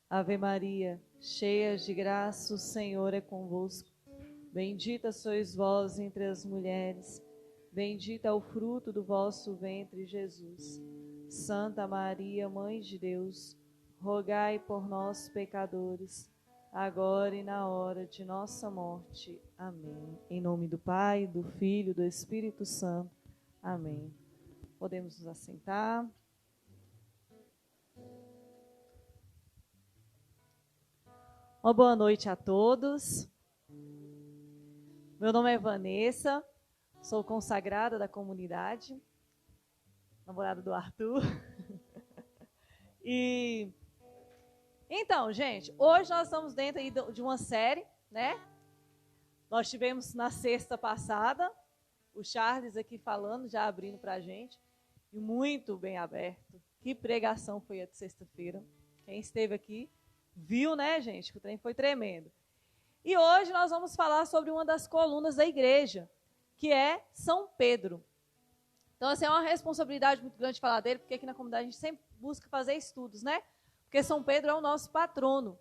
Ave Maria, cheia de graça, o Senhor é convosco. Bendita sois vós entre as mulheres, bendito é o fruto do vosso ventre, Jesus. Santa Maria, Mãe de Deus, rogai por nós, pecadores, agora e na hora de nossa morte. Amém. Em nome do Pai, do Filho e do Espírito Santo. Amém. Podemos nos assentar. Uma boa noite a todos. Meu nome é Vanessa, sou consagrada da comunidade, namorada do Arthur. Então, gente, hoje nós estamos dentro aí de uma série, né? Nós tivemos na sexta passada, o Charles aqui falando, já abrindo para a gente, e muito bem aberto. Que pregação foi a de sexta-feira. Quem esteve aqui viu, né, gente, que o trem foi tremendo. E hoje nós vamos falar sobre uma das colunas da igreja, que é São Pedro. Então, assim, é uma responsabilidade muito grande falar dele, porque aqui na comunidade a gente sempre busca fazer estudos, né? Porque São Pedro é o nosso patrono.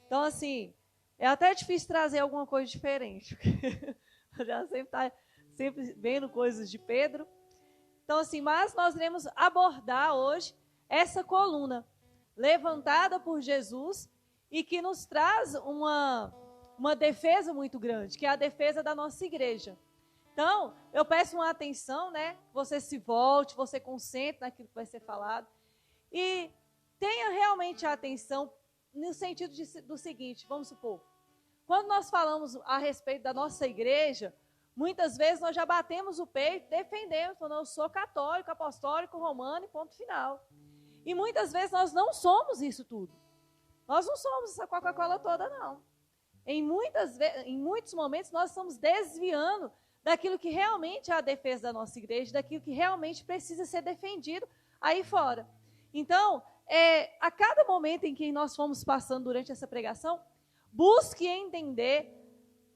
Então, assim, é até difícil trazer alguma coisa diferente, porque já sempre está vendo coisas de Pedro. Então, assim, mas nós iremos abordar hoje essa coluna, levantada por Jesus, e que nos traz uma defesa muito grande, que é a defesa da nossa igreja. Então, eu peço uma atenção, né? Você se volte, você concentre naquilo que vai ser falado. E tenha realmente a atenção no sentido do seguinte, vamos supor, quando nós falamos a respeito da nossa igreja, muitas vezes nós já batemos o peito, defendemos, falando, eu sou católico, apostólico, romano e ponto final. E muitas vezes nós não somos isso tudo. Nós não somos essa Coca-Cola toda, não. Em muitos momentos nós estamos desviando daquilo que realmente é a defesa da nossa igreja, daquilo que realmente precisa ser defendido aí fora. Então, a cada momento em que nós fomos passando durante essa pregação, busque entender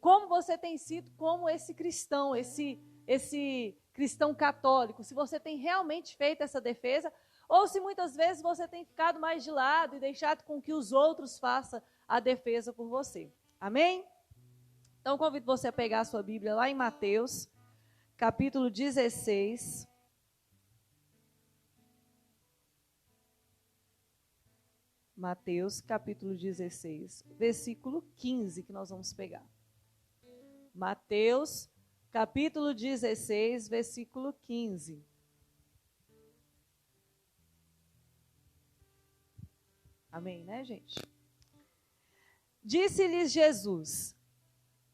como você tem sido como esse cristão, esse cristão católico, se você tem realmente feito essa defesa, ou se muitas vezes você tem ficado mais de lado e deixado com que os outros façam a defesa por você. Amém? Então, convido você a pegar a sua Bíblia lá em Mateus, capítulo 16. Mateus, capítulo 16, versículo 15, que nós vamos pegar. Mateus, capítulo 16, versículo 15. Amém, né, gente? Disse-lhes Jesus: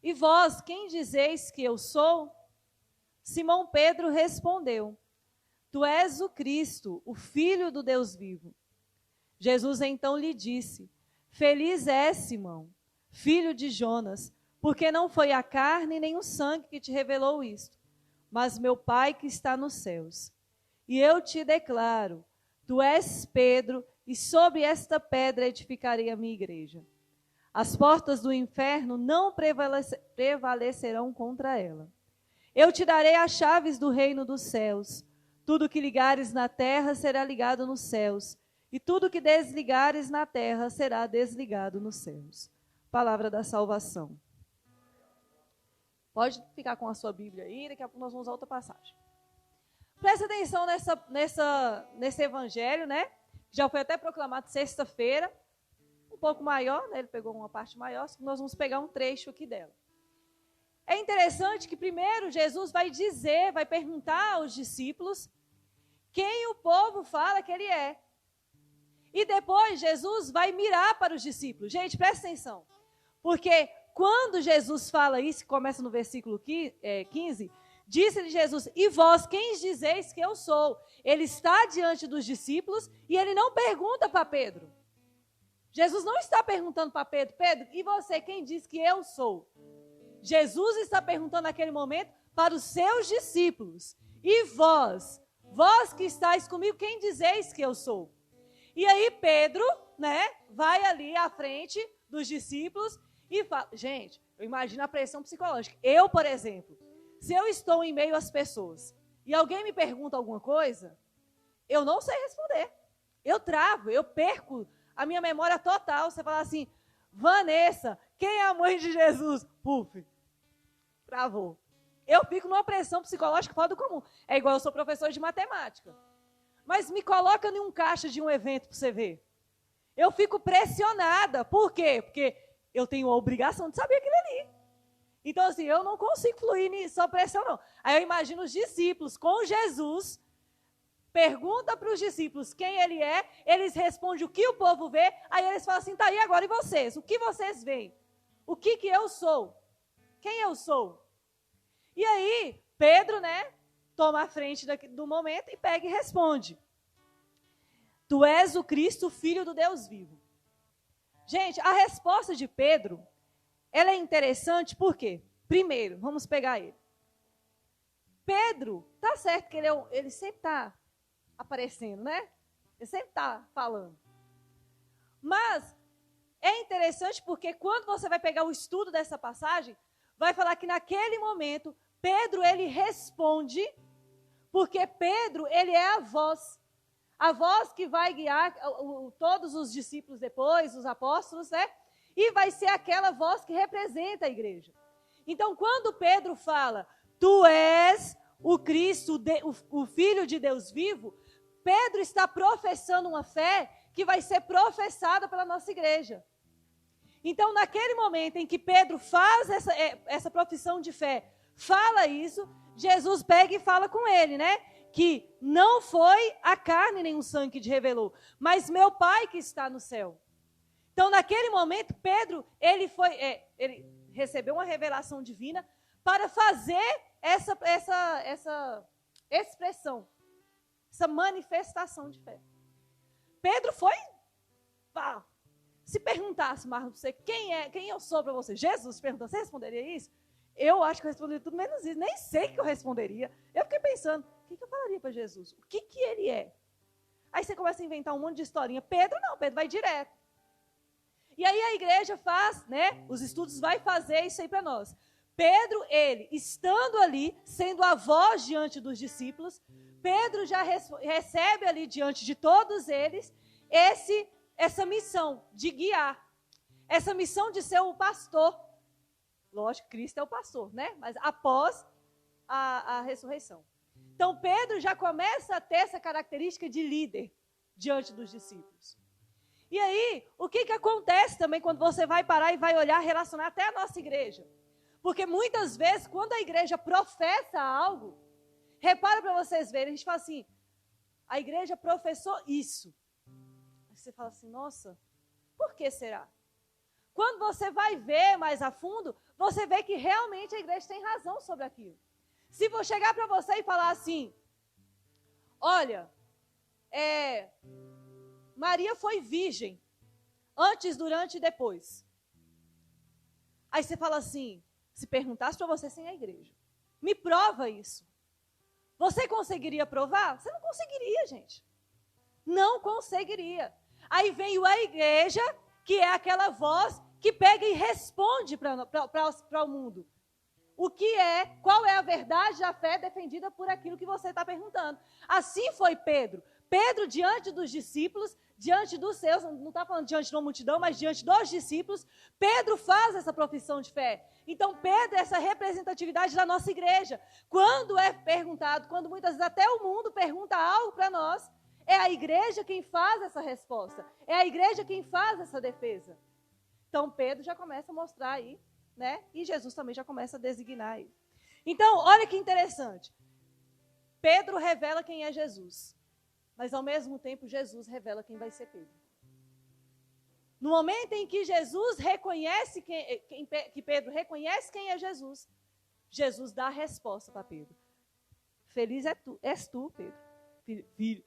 e vós, quem dizeis que eu sou? Simão Pedro respondeu: tu és o Cristo, o Filho do Deus vivo. Jesus então lhe disse: feliz és, Simão, filho de Jonas, porque não foi a carne nem o sangue que te revelou isto, mas meu Pai que está nos céus. E eu te declaro, tu és Pedro, e sobre esta pedra edificarei a minha igreja. As portas do inferno não prevalecerão contra ela. Eu te darei as chaves do reino dos céus. Tudo que ligares na terra será ligado nos céus, e tudo que desligares na terra será desligado nos céus. Palavra da salvação. Pode ficar com a sua Bíblia aí, daqui a pouco nós vamos a outra passagem. Presta atenção nesse evangelho, né? Já foi até proclamado sexta-feira, um pouco maior, né? Ele pegou uma parte maior, nós vamos pegar um trecho aqui dela. É interessante que primeiro Jesus vai perguntar aos discípulos quem o povo fala que ele é. E depois Jesus vai mirar para os discípulos. Gente, presta atenção. Porque quando Jesus fala isso, que começa no versículo 15, disse-lhe Jesus: e vós, quem dizeis que eu sou? Ele está diante dos discípulos e ele não pergunta para Pedro. Jesus não está perguntando para Pedro: Pedro, e você, quem diz que eu sou? Jesus está perguntando naquele momento para os seus discípulos: e vós que estáis comigo, quem dizeis que eu sou? E aí Pedro, né, vai ali à frente dos discípulos e fala. Gente, eu imagino a pressão psicológica. Eu, por exemplo, se eu estou em meio às pessoas e alguém me pergunta alguma coisa, eu não sei responder. Eu travo, eu perco a minha memória total, você falar assim, Vanessa, quem é a mãe de Jesus? Puf, travou. Eu fico numa pressão psicológica fora do comum. É igual eu sou professor de matemática. Mas me coloca em um caixa de um evento para você ver. Eu fico pressionada. Por quê? Porque eu tenho a obrigação de saber aquilo ali. Então, assim, eu não consigo fluir só pressão, não. Aí eu imagino os discípulos com Jesus, pergunta para os discípulos quem ele é, eles respondem o que o povo vê, aí eles falam assim, tá aí agora, e vocês? O que vocês veem? O que eu sou? Quem eu sou? E aí, Pedro, né, toma a frente do momento e pega e responde. Tu és o Cristo, filho do Deus vivo. Gente, a resposta de Pedro, ela é interessante por quê? Primeiro, vamos pegar ele. Pedro, tá certo que ele sempre está aparecendo, né? Ele sempre está falando. Mas é interessante porque quando você vai pegar o estudo dessa passagem, vai falar que naquele momento, Pedro, ele responde, porque Pedro, ele é a voz que vai guiar todos os discípulos depois, os apóstolos, né? E vai ser aquela voz que representa a igreja. Então, quando Pedro fala, tu és o Cristo, o Filho de Deus vivo, Pedro está professando uma fé que vai ser professada pela nossa igreja. Então, naquele momento em que Pedro faz essa profissão de fé, fala isso, Jesus pega e fala com ele, né? Que não foi a carne nem o sangue que te revelou, mas meu Pai que está no céu. Então, naquele momento, Pedro, ele recebeu uma revelação divina para fazer essa expressão, essa manifestação de fé. Pedro foi, pá. Se perguntasse, Marcos, você, quem eu sou para você? Jesus perguntou, você responderia isso? Eu acho que eu responderia tudo menos isso. Nem sei o que eu responderia. Eu fiquei pensando, o que eu falaria para Jesus? O que ele é? Aí você começa a inventar um monte de historinha. Pedro não, Pedro vai direto. E aí a igreja faz, né? Os estudos vai fazer isso aí para nós. Pedro, ele, estando ali, sendo a voz diante dos discípulos, Pedro já recebe ali diante de todos eles essa missão de guiar, essa missão de ser o pastor. Lógico, Cristo é o pastor, né? Mas após a ressurreição. Então, Pedro já começa a ter essa característica de líder diante dos discípulos. E aí, o que acontece também quando você vai parar e vai olhar, relacionar até a nossa igreja? Porque muitas vezes, quando a igreja professa algo, repara para vocês verem, a gente fala assim, a igreja professou isso. Você fala assim, nossa, por que será? Quando você vai ver mais a fundo, você vê que realmente a igreja tem razão sobre aquilo. Se for chegar para você e falar assim, olha, Maria foi virgem, antes, durante e depois. Aí você fala assim, se perguntasse para você sem a igreja, me prova isso. Você conseguiria provar? Você não conseguiria, gente. Não conseguiria. Aí veio a igreja, que é aquela voz que pega e responde para o mundo. Qual é a verdade da fé defendida por aquilo que você está perguntando. Assim foi Pedro. Pedro, diante dos discípulos, diante dos seus, não está falando diante de uma multidão, mas diante dos discípulos, Pedro faz essa profissão de fé. Então, Pedro é essa representatividade da nossa igreja. Quando é perguntado, quando muitas vezes até o mundo pergunta algo para nós, é a igreja quem faz essa resposta. É a igreja quem faz essa defesa. Então, Pedro já começa a mostrar aí, né? E Jesus também já começa a designar aí. Então, olha que interessante. Pedro revela quem é Jesus. Mas, ao mesmo tempo, Jesus revela quem vai ser Pedro. No momento em que Jesus reconhece que Pedro reconhece quem é Jesus, Jesus dá a resposta para Pedro. Feliz és tu, Pedro.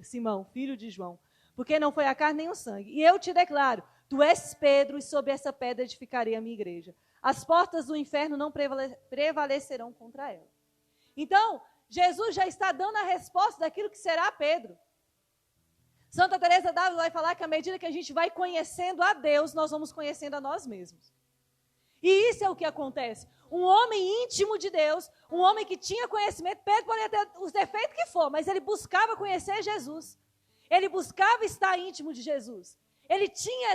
Simão, filho de João, porque não foi a carne nem o sangue. E eu te declaro, tu és Pedro, e sobre essa pedra edificarei a minha igreja. As portas do inferno não prevalecerão contra ela. Então, Jesus já está dando a resposta daquilo que será Pedro. Santa Teresa d'Ávila vai falar que à medida que a gente vai conhecendo a Deus, nós vamos conhecendo a nós mesmos. E isso é o que acontece. Um homem íntimo de Deus, um homem que tinha conhecimento, Pedro poderia ter os defeitos que for, mas ele buscava conhecer Jesus. Ele buscava estar íntimo de Jesus. Ele tinha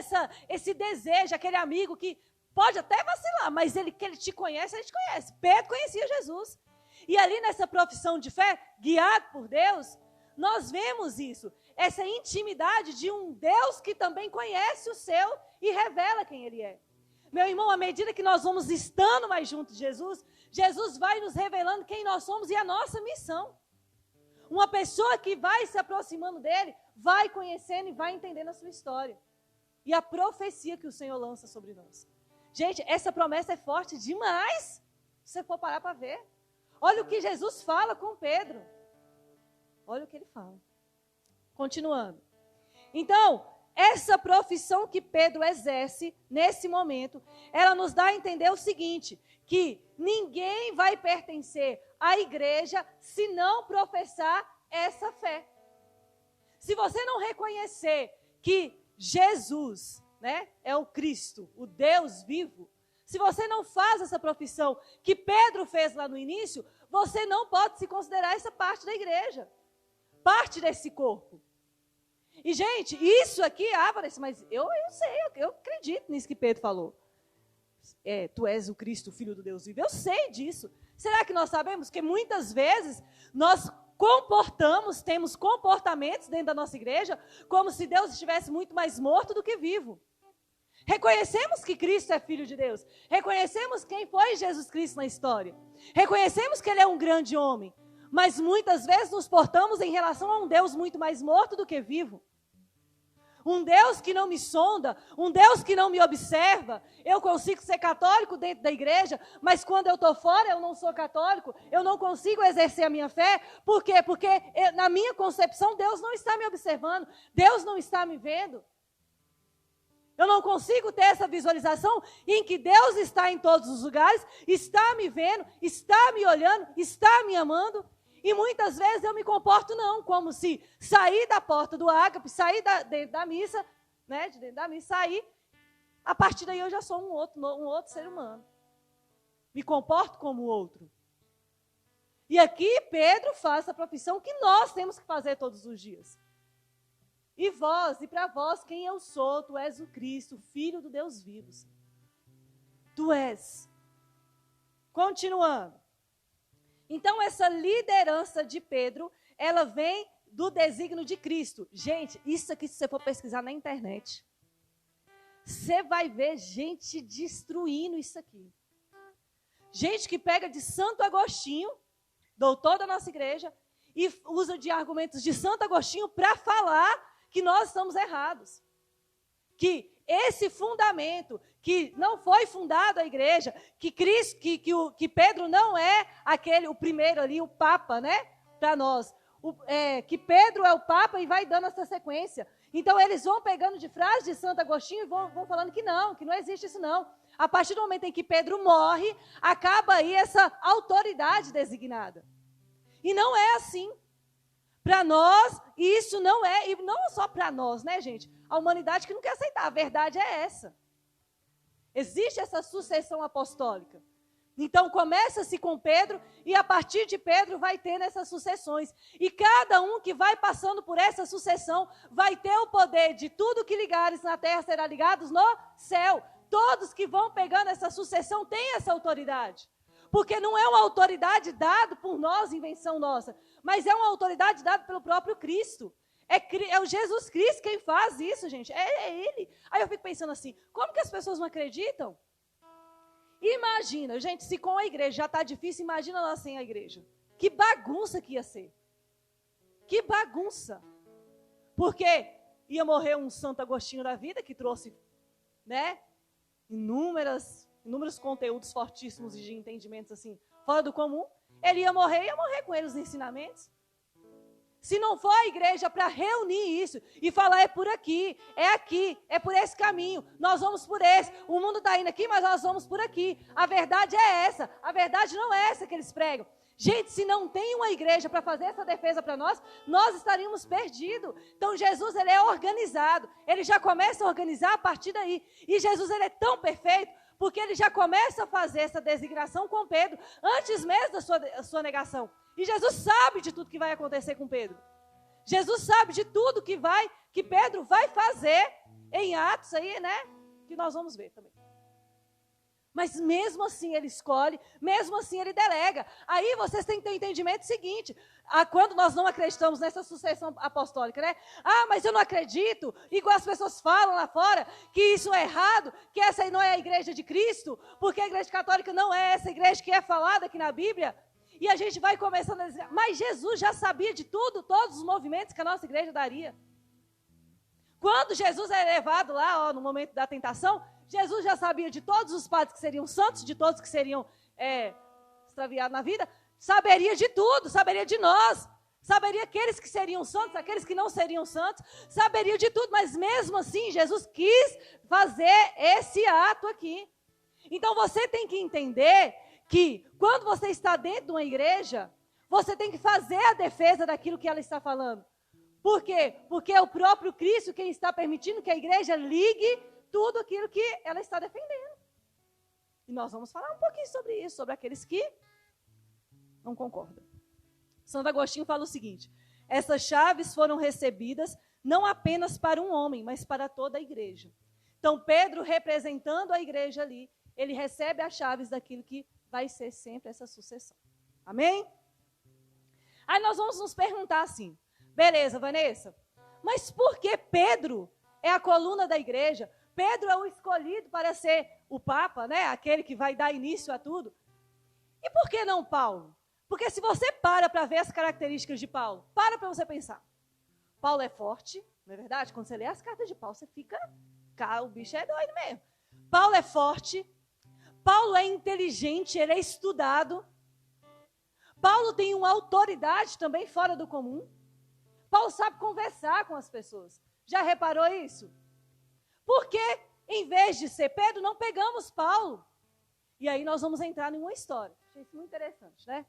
esse desejo, aquele amigo que pode até vacilar, mas que ele te conhece, ele te conhece. Pedro conhecia Jesus. E ali nessa profissão de fé, guiado por Deus, nós vemos isso. Essa intimidade de um Deus que também conhece o seu e revela quem Ele é. Meu irmão, à medida que nós vamos estando mais juntos de Jesus, Jesus vai nos revelando quem nós somos e a nossa missão. Uma pessoa que vai se aproximando dele, vai conhecendo e vai entendendo a sua história. E a profecia que o Senhor lança sobre nós. Gente, essa promessa é forte demais, se você for parar para ver. Olha o que Jesus fala com Pedro. Olha o que ele fala. Continuando. Então, essa profissão que Pedro exerce nesse momento, ela nos dá a entender o seguinte, que ninguém vai pertencer à igreja se não professar essa fé. Se você não reconhecer que Jesus, né, é o Cristo, o Deus vivo, se você não faz essa profissão que Pedro fez lá no início, você não pode se considerar essa parte da igreja, parte desse corpo. E, gente, isso aqui, Vanessa, mas eu sei, eu acredito nisso que Pedro falou. Tu és o Cristo, o Filho do Deus vivo. Eu sei disso. Será que nós sabemos que muitas vezes nós temos comportamentos dentro da nossa igreja como se Deus estivesse muito mais morto do que vivo? Reconhecemos que Cristo é Filho de Deus. Reconhecemos quem foi Jesus Cristo na história. Reconhecemos que Ele é um grande homem. Mas muitas vezes nos portamos em relação a um Deus muito mais morto do que vivo. Um Deus que não me sonda, um Deus que não me observa. Eu consigo ser católico dentro da igreja, mas quando eu estou fora eu não sou católico, eu não consigo exercer a minha fé. Por quê? Porque na minha concepção Deus não está me observando, Deus não está me vendo. Eu não consigo ter essa visualização em que Deus está em todos os lugares, está me vendo, está me olhando, está me amando. E muitas vezes eu me comporto não, como se sair da porta do ágape, sair dentro da missa, né, de dentro da missa, sair, a partir daí eu já sou um outro ser humano. Me comporto como o outro. E aqui Pedro faz a profissão que nós temos que fazer todos os dias. E vós, e para vós, quem eu sou, tu és o Cristo, Filho do Deus vivo. Tu és. Continuando. Então, essa liderança de Pedro, ela vem do desígnio de Cristo. Gente, isso aqui, se você for pesquisar na internet, você vai ver gente destruindo isso aqui. Gente que pega de Santo Agostinho, doutor da nossa igreja, e usa de argumentos de Santo Agostinho para falar que nós estamos errados. Que esse fundamento, que não foi fundado a igreja, que Pedro não é o primeiro ali, o Papa, né? Para nós. Que Pedro é o Papa e vai dando essa sequência. Então, eles vão pegando de frase de Santo Agostinho e vão falando que não existe isso não. A partir do momento em que Pedro morre, acaba aí essa autoridade designada. E não é assim. Para nós, isso não é, e não só para nós, né, gente? A humanidade que não quer aceitar, a verdade é essa. Existe essa sucessão apostólica. Então, começa-se com Pedro, e a partir de Pedro vai tendo essas sucessões. E cada um que vai passando por essa sucessão vai ter o poder de tudo que ligares na terra será ligados no céu. Todos que vão pegando essa sucessão têm essa autoridade. Porque não é uma autoridade dada por nós, invenção nossa, mas é uma autoridade dada pelo próprio Cristo. É o Jesus Cristo quem faz isso, gente. É Ele. Aí eu fico pensando assim, como que as pessoas não acreditam? Imagina, gente, se com a igreja já está difícil, imagina nós sem a igreja. Que bagunça que ia ser. Que bagunça. Porque ia morrer um Santo Agostinho da vida, que trouxe, né, inúmeros conteúdos fortíssimos de entendimentos assim, fora do comum. Ele ia morrer com ele os ensinamentos. Se não for a igreja para reunir isso e falar é por aqui, é por esse caminho, nós vamos por esse. O mundo está indo aqui, mas nós vamos por aqui. A verdade é essa, a verdade não é essa que eles pregam. Gente, se não tem uma igreja para fazer essa defesa para nós estaríamos perdidos. Então Jesus, ele é organizado, ele já começa a organizar a partir daí. E Jesus, ele é tão perfeito, porque ele já começa a fazer essa designação com Pedro, antes mesmo da sua negação. E Jesus sabe de tudo que vai acontecer com Pedro. Jesus sabe de tudo que Pedro vai fazer. em Atos aí, né? Que nós vamos ver também. Mas mesmo assim ele escolhe, mesmo assim ele delega. Aí vocês têm que ter o entendimento seguinte, quando nós não acreditamos nessa sucessão apostólica, né? Mas eu não acredito, igual as pessoas falam lá fora, que isso é errado, que essa aí não é a igreja de Cristo, porque a igreja católica não é essa igreja que é falada aqui na Bíblia. E a gente vai começando a dizer, mas Jesus já sabia de tudo, todos os movimentos que a nossa igreja daria. Quando Jesus é levado lá, no momento da tentação, Jesus já sabia de todos os padres que seriam santos, de todos que seriam extraviados na vida, saberia de tudo, saberia de nós, saberia aqueles que seriam santos, aqueles que não seriam santos, saberia de tudo, mas mesmo assim Jesus quis fazer esse ato aqui. Então você tem que entender que quando você está dentro de uma igreja, você tem que fazer a defesa daquilo que ela está falando. Por quê? Porque é o próprio Cristo quem está permitindo que a igreja ligue tudo aquilo que ela está defendendo. E nós vamos falar um pouquinho sobre isso, sobre aqueles que não concordam. Santo Agostinho fala o seguinte: essas chaves foram recebidas não apenas para um homem, mas para toda a igreja. Então Pedro, representando a igreja ali, ele recebe as chaves daquilo que vai ser sempre essa sucessão. Amém? Aí nós vamos nos perguntar assim, beleza, Vanessa, mas por que Pedro é a coluna da igreja? Pedro é o escolhido para ser o Papa, né? Aquele que vai dar início a tudo. E por que não Paulo? Porque se você para ver as características de Paulo, para você pensar. Paulo é forte, não é verdade? Quando você lê as cartas de Paulo, você fica, o bicho é doido mesmo. Paulo é forte, Paulo é inteligente, ele é estudado. Paulo tem uma autoridade também fora do comum. Paulo sabe conversar com as pessoas. Já reparou isso? Porque, em vez de ser Pedro, não pegamos Paulo. E aí nós vamos entrar em uma história. Achei isso muito interessante, né?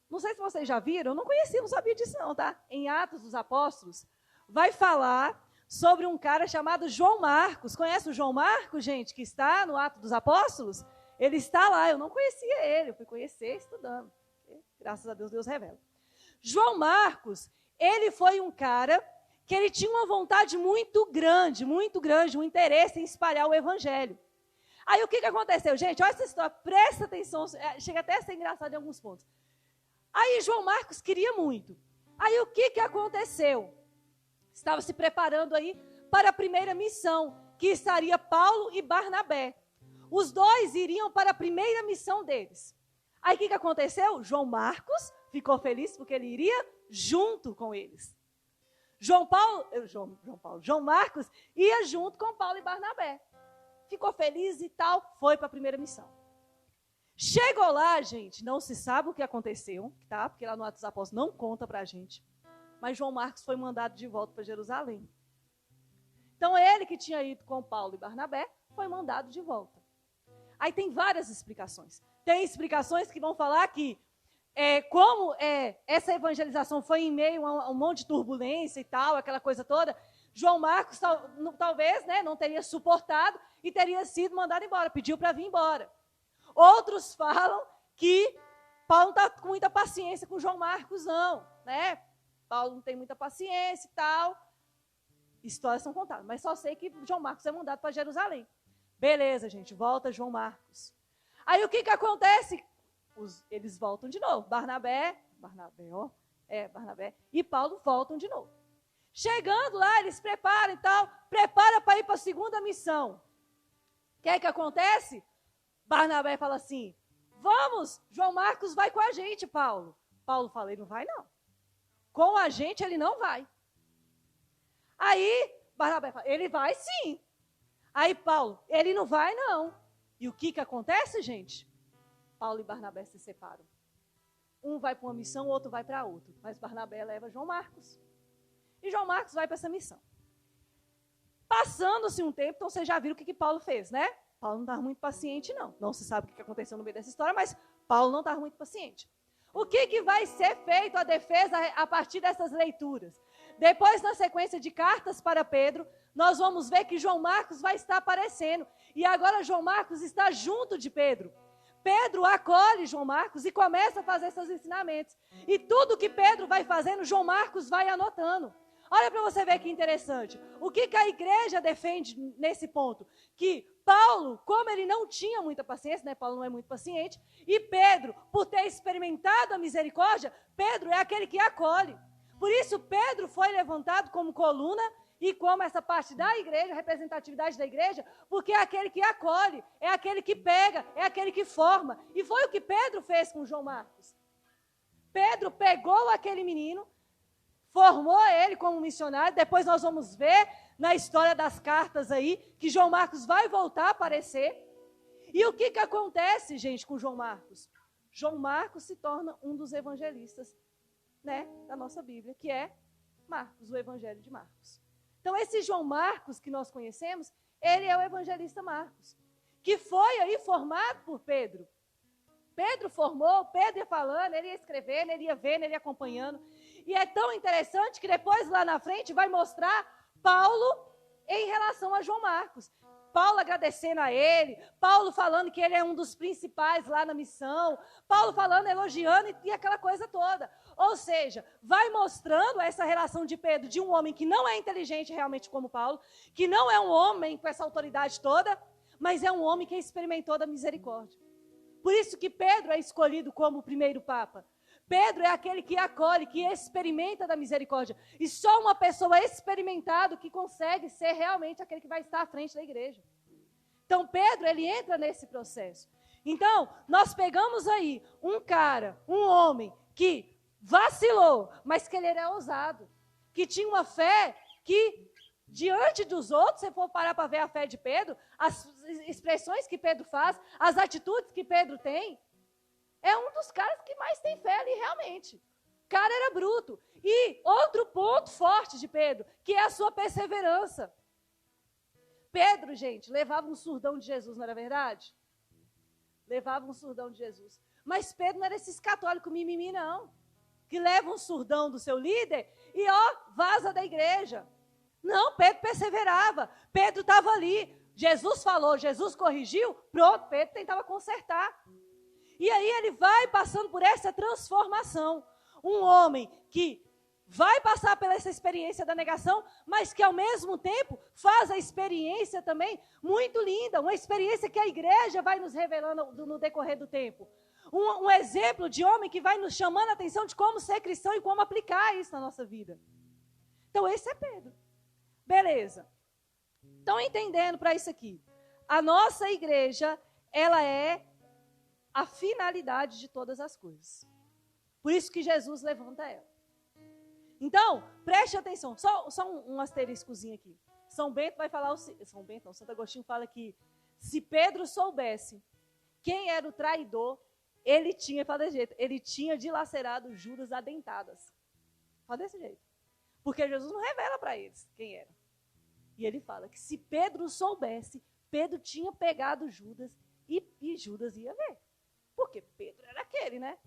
Não sei se vocês já viram, eu não conhecia, não sabia disso não, tá? Em Atos dos Apóstolos, vai falar sobre um cara chamado João Marcos. Conhece o João Marcos, gente, que está no Atos dos Apóstolos? Ele está lá, eu não conhecia ele, eu fui conhecer estudando. Graças a Deus, Deus revela. João Marcos, ele foi um cara que ele tinha uma vontade muito grande, um interesse em espalhar o evangelho. Aí o que aconteceu? Gente, olha essa história, presta atenção, chega até a ser engraçado em alguns pontos. Aí João Marcos queria muito. Aí o que aconteceu? Estava se preparando aí para a primeira missão, que estaria Paulo e Barnabé. Os dois iriam para a primeira missão deles. Aí o que aconteceu? João Marcos ficou feliz porque ele iria junto com eles. João Marcos ia junto com Paulo e Barnabé. Ficou feliz e tal, foi para a primeira missão. Chegou lá, gente, não se sabe o que aconteceu, tá? Porque lá no Atos dos Apóstolos não conta para a gente. Mas João Marcos foi mandado de volta para Jerusalém. Então ele que tinha ido com Paulo e Barnabé, foi mandado de volta. Aí tem várias explicações. Tem explicações que vão falar que essa evangelização foi em meio a um monte de turbulência e tal, aquela coisa toda, João Marcos talvez, né, não teria suportado e teria sido mandado embora, pediu para vir embora. Outros falam que Paulo não está com muita paciência com João Marcos, não, né? Paulo não tem muita paciência e tal. Histórias são contadas, mas só sei que João Marcos é mandado para Jerusalém. Beleza, gente, volta João Marcos. Aí o que acontece? Eles voltam de novo. Barnabé e Paulo voltam de novo. Chegando lá, eles preparam e tal, prepara para ir para a segunda missão. O que acontece? Barnabé fala assim, vamos, João Marcos vai com a gente, Paulo. Paulo fala, ele não vai não. Com a gente ele não vai. Aí Barnabé fala, ele vai sim. Aí Paulo, ele não vai não. E o que acontece, gente? Paulo e Barnabé se separam. Um vai para uma missão, o outro vai para outra. Mas Barnabé leva João Marcos. E João Marcos vai para essa missão. Passando-se um tempo, então vocês já viram o que Paulo fez, né? Paulo não estava muito paciente, não. Não se sabe o que aconteceu no meio dessa história, mas Paulo não estava muito paciente. O que vai ser feito a defesa a partir dessas leituras? Depois, na sequência de cartas para Pedro, nós vamos ver que João Marcos vai estar aparecendo. E agora João Marcos está junto de Pedro. Pedro acolhe João Marcos e começa a fazer seus ensinamentos. E tudo que Pedro vai fazendo, João Marcos vai anotando. Olha para você ver que interessante. O que a igreja defende nesse ponto? Que Paulo, como ele não tinha muita paciência, né? Paulo não é muito paciente, e Pedro, por ter experimentado a misericórdia, Pedro é aquele que acolhe. Por isso, Pedro foi levantado como coluna e como essa parte da igreja, representatividade da igreja, porque é aquele que acolhe, é aquele que pega, é aquele que forma. E foi o que Pedro fez com João Marcos. Pedro pegou aquele menino, formou ele como missionário. Depois nós vamos ver na história das cartas aí, que João Marcos vai voltar a aparecer. E o que acontece, gente, com João Marcos? João Marcos se torna um dos evangelistas, né, da nossa Bíblia, que é Marcos, o Evangelho de Marcos. Então, esse João Marcos que nós conhecemos, ele é o evangelista Marcos, que foi aí formado por Pedro. Pedro formou, Pedro ia falando, ele ia escrevendo, ele ia vendo, ele ia acompanhando. E é tão interessante que depois, lá na frente, vai mostrar Paulo em relação a João Marcos. Paulo agradecendo a ele, Paulo falando que ele é um dos principais lá na missão, Paulo falando, elogiando e aquela coisa toda. Ou seja, vai mostrando essa relação de Pedro, de um homem que não é inteligente realmente como Paulo, que não é um homem com essa autoridade toda, mas é um homem que experimentou da misericórdia. Por isso que Pedro é escolhido como o primeiro Papa. Pedro é aquele que acolhe, que experimenta da misericórdia. E só uma pessoa experimentada que consegue ser realmente aquele que vai estar à frente da igreja. Então, Pedro, ele entra nesse processo. Então, nós pegamos aí um cara, um homem que vacilou, mas que ele era ousado, que tinha uma fé que, diante dos outros, se for parar para ver a fé de Pedro, as expressões que Pedro faz, as atitudes que Pedro tem, é um dos caras que mais tem fé ali realmente. O cara era bruto. E outro ponto forte de Pedro, que é a sua perseverança. Pedro, gente, levava um surdão de Jesus, não era verdade? Levava um surdão de Jesus. Mas Pedro não era esses católicos mimimi, não. Que leva um surdão do seu líder e, vaza da igreja. Não, Pedro perseverava. Pedro estava ali. Jesus falou, Jesus corrigiu, pronto, Pedro tentava consertar. E aí ele vai passando por essa transformação. Um homem que vai passar pela essa experiência da negação, mas que ao mesmo tempo faz a experiência também muito linda, uma experiência que a igreja vai nos revelando no decorrer do tempo. Um exemplo de homem que vai nos chamando a atenção de como ser cristão e como aplicar isso na nossa vida. Então esse é Pedro. Beleza. Estão entendendo para isso aqui? A nossa igreja, ela é a finalidade de todas as coisas. Por isso que Jesus levanta ela. Então, preste atenção, só um asteriscozinho aqui. São Bento vai falar, Santo Agostinho fala que se Pedro soubesse quem era o traidor, ele tinha, fala desse jeito, ele tinha dilacerado Judas a dentadas. Fala desse jeito. Porque Jesus não revela para eles quem era. E ele fala que se Pedro soubesse, Pedro tinha pegado Judas e Judas ia ver. Porque Pedro era aquele, né?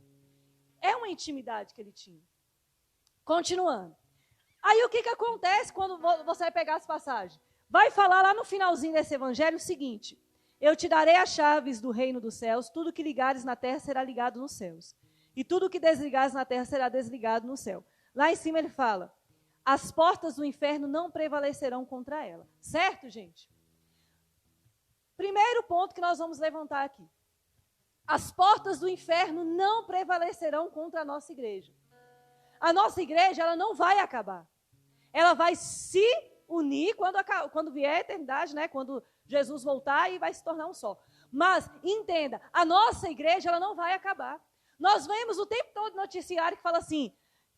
É uma intimidade que ele tinha. Continuando. Aí o que acontece quando você vai pegar as passagens? Vai falar lá no finalzinho desse evangelho o seguinte: eu te darei as chaves do reino dos céus, tudo que ligares na terra será ligado nos céus. E tudo que desligares na terra será desligado no céu. Lá em cima ele fala, as portas do inferno não prevalecerão contra ela. Certo, gente? Primeiro ponto que nós vamos levantar aqui. As portas do inferno não prevalecerão contra a nossa igreja. A nossa igreja, ela não vai acabar. Ela vai se unir quando vier a eternidade, né? Quando Jesus voltar e vai se tornar um só. Mas, entenda, a nossa igreja, ela não vai acabar. Nós vemos o tempo todo noticiário que fala assim,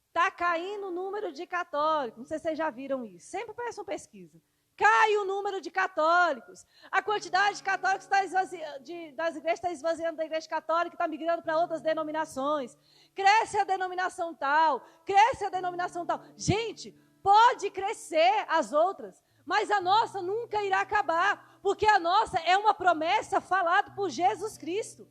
está caindo o número de católicos. Não sei se vocês já viram isso. Sempre aparece uma pesquisa. Cai o número de católicos. A quantidade de católicos das igrejas está esvaziando da igreja católica, está migrando para outras denominações. Cresce a denominação tal, cresce a denominação tal. Gente, pode crescer as outras, mas a nossa nunca irá acabar, porque a nossa é uma promessa falada por Jesus Cristo.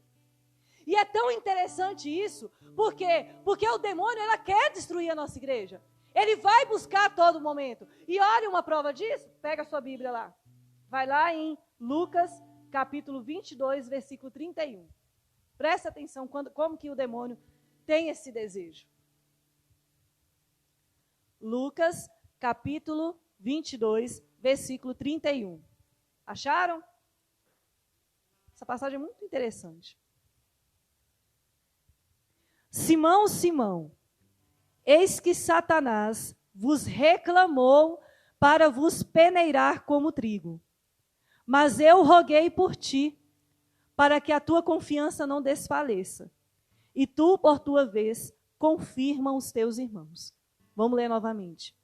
E é tão interessante isso, por quê? Porque o demônio, ela quer destruir a nossa igreja. Ele vai buscar a todo momento. E olha uma prova disso. Pega a sua Bíblia lá. Vai lá em Lucas, capítulo 22, versículo 31. Presta atenção como que o demônio tem esse desejo. Lucas, capítulo 22, versículo 31. Acharam? Essa passagem é muito interessante. Simão, Simão, eis que Satanás vos reclamou para vos peneirar como trigo. Mas eu roguei por ti, para que a tua confiança não desfaleça. E tu, por tua vez, confirma os teus irmãos. Vamos ler novamente.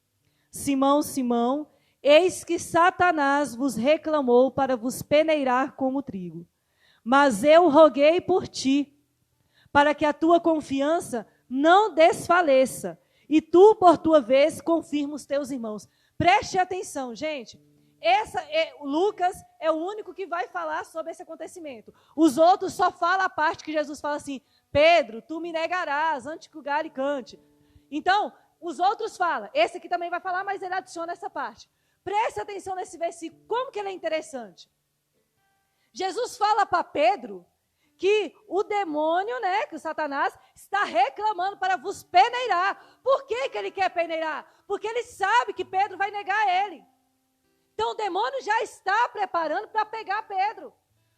Simão, Simão, eis que Satanás vos reclamou para vos peneirar como trigo. Mas eu roguei por ti, para que a tua confiança não desfaleça. E tu, por tua vez, confirma os teus irmãos. Preste atenção, gente. Lucas é o único que vai falar sobre esse acontecimento. Os outros só falam a parte que Jesus fala assim: Pedro, tu me negarás antes que o galho cante. Então, os outros falam. Esse aqui também vai falar, mas ele adiciona essa parte. Preste atenção nesse versículo. Como que ele é interessante? Jesus fala para Pedro que o demônio, que o Satanás, está reclamando para vos peneirar. Por que ele quer peneirar? Porque ele sabe que Pedro vai negar ele. Então o demônio já está preparando para pegar Pedro.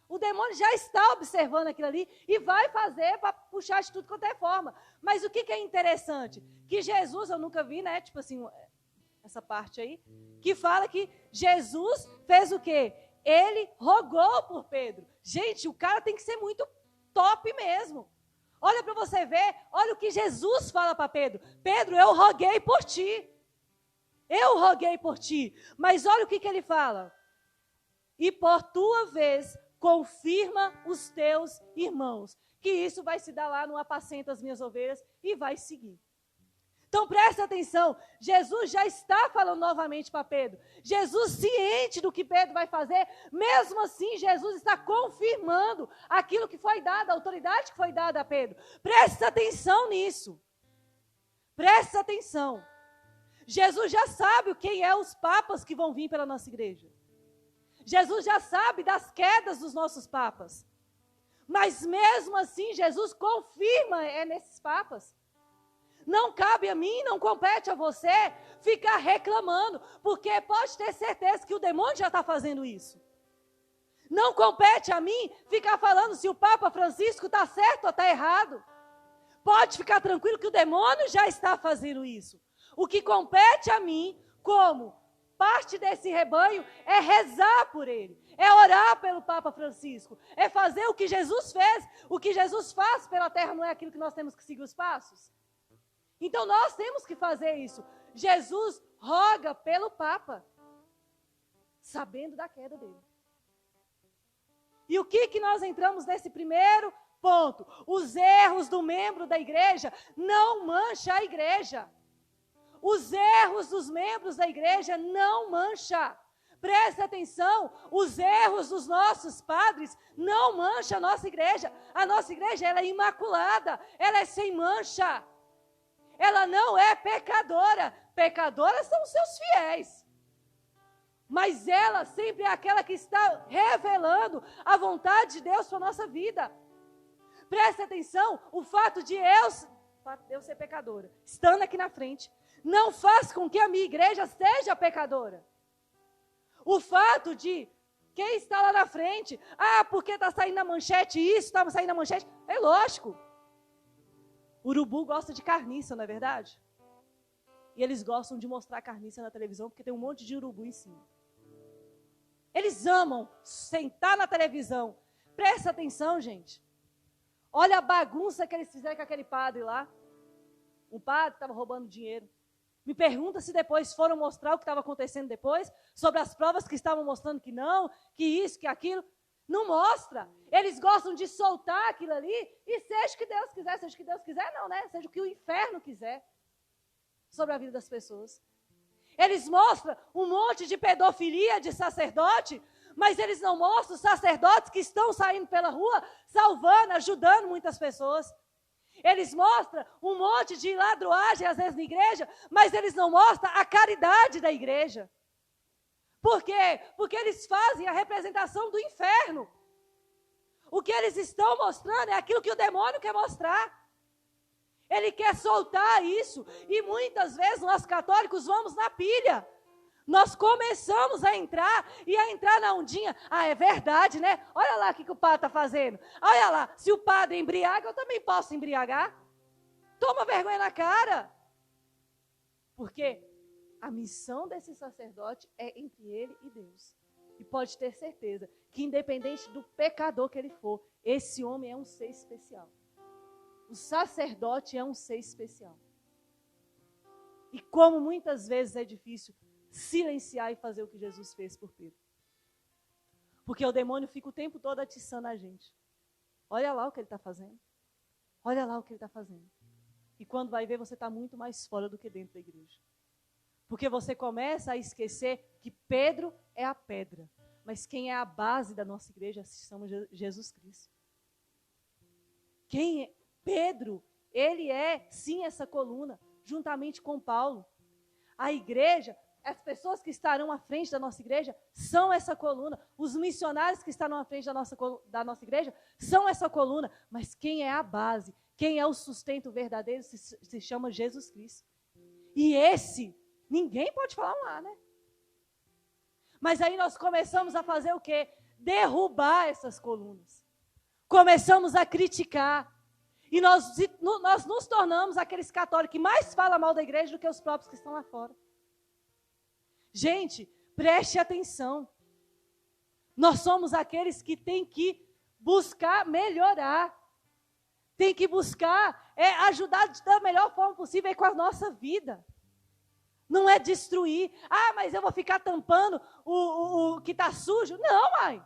O demônio já está observando aquilo ali e vai fazer para puxar de tudo quanto é forma. Mas o que é interessante? Que Jesus, eu nunca vi, tipo assim, essa parte aí, que fala que Jesus fez o quê? Ele rogou por Pedro. Gente, o cara tem que ser muito top mesmo. Olha para você ver, olha o que Jesus fala para Pedro. Pedro, eu roguei por ti. Eu roguei por ti. Mas olha o que ele fala. E por tua vez, confirma os teus irmãos. Que isso vai se dar lá no apacenta as minhas ovelhas e vai seguir. Então presta atenção, Jesus já está falando novamente para Pedro. Jesus ciente do que Pedro vai fazer, mesmo assim Jesus está confirmando aquilo que foi dado, a autoridade que foi dada a Pedro. Presta atenção nisso. Presta atenção. Jesus já sabe quem é os papas que vão vir pela nossa igreja. Jesus já sabe das quedas dos nossos papas. Mas mesmo assim Jesus confirma nesses papas. Não cabe a mim, não compete a você ficar reclamando, porque pode ter certeza que o demônio já está fazendo isso. Não compete a mim ficar falando se o Papa Francisco está certo ou está errado. Pode ficar tranquilo que o demônio já está fazendo isso. O que compete a mim, como parte desse rebanho, é rezar por ele, é orar pelo Papa Francisco, é fazer o que Jesus fez. O que Jesus faz pela terra não é aquilo que nós temos que seguir os passos? Então nós temos que fazer isso. Jesus roga pelo Papa, sabendo da queda dele. E o que nós entramos nesse primeiro ponto? Os erros do membro da igreja não mancham a igreja. Os erros dos membros da igreja não mancham. Presta atenção, os erros dos nossos padres não mancham a nossa igreja. A nossa igreja ela é imaculada, ela é sem mancha. Ela não é pecadora. Pecadoras são os seus fiéis. Mas ela sempre é aquela que está revelando a vontade de Deus para a nossa vida. Preste atenção, o fato de eu ser pecadora, estando aqui na frente, não faz com que a minha igreja seja pecadora. O fato de quem está lá na frente, porque está saindo na manchete isso, está saindo na manchete, é lógico. Urubu gosta de carniça, não é verdade? E eles gostam de mostrar carniça na televisão, porque tem um monte de urubu em cima. Eles amam sentar na televisão. Presta atenção, gente. Olha a bagunça que eles fizeram com aquele padre lá. Um padre que estava roubando dinheiro. Me pergunta se depois foram mostrar o que estava acontecendo depois, sobre as provas que estavam mostrando que não, que isso, que aquilo. Não mostra. Eles gostam de soltar aquilo ali e seja o que Deus quiser, seja o que Deus quiser, não, seja o que o inferno quiser sobre a vida das pessoas. Eles mostram um monte de pedofilia de sacerdote, mas eles não mostram os sacerdotes que estão saindo pela rua, salvando, ajudando muitas pessoas. Eles mostram um monte de ladruagem, às vezes, na igreja, mas eles não mostram a caridade da igreja. Por quê? Porque eles fazem a representação do inferno. O que eles estão mostrando é aquilo que o demônio quer mostrar. Ele quer soltar isso. E muitas vezes nós católicos vamos na pilha. Nós começamos a entrar na ondinha. Ah, é verdade, né? Olha lá o que o padre está fazendo. Olha lá, se o padre embriaga, eu também posso embriagar. Toma vergonha na cara. Porque a missão desse sacerdote é entre ele e Deus. E pode ter certeza que independente do pecador que ele for, esse homem é um ser especial. O sacerdote é um ser especial. E como muitas vezes é difícil silenciar e fazer o que Jesus fez por Pedro. Porque o demônio fica o tempo todo atiçando a gente. Olha lá o que ele está fazendo. Olha lá o que ele está fazendo. E quando vai ver, você está muito mais fora do que dentro da igreja. Porque você começa a esquecer que Pedro é a pedra. Mas quem é a base da nossa igreja se chama Jesus Cristo. Quem é? Pedro, ele é sim essa coluna, juntamente com Paulo. A igreja, as pessoas que estarão à frente da nossa igreja são essa coluna. Os missionários que estarão à frente da nossa igreja são essa coluna. Mas quem é a base, quem é o sustento verdadeiro se chama Jesus Cristo. E esse, ninguém pode falar um A, né? Mas aí nós começamos a fazer o quê? Derrubar essas colunas. Começamos a criticar. E nós nos tornamos aqueles católicos que mais falam mal da igreja do que os próprios que estão lá fora. Gente, preste atenção. Nós somos aqueles que têm que buscar melhorar. Tem que buscar ajudar da melhor forma possível com a nossa vida. Não é destruir. Ah, mas eu vou ficar tampando o que está sujo. Não, mãe.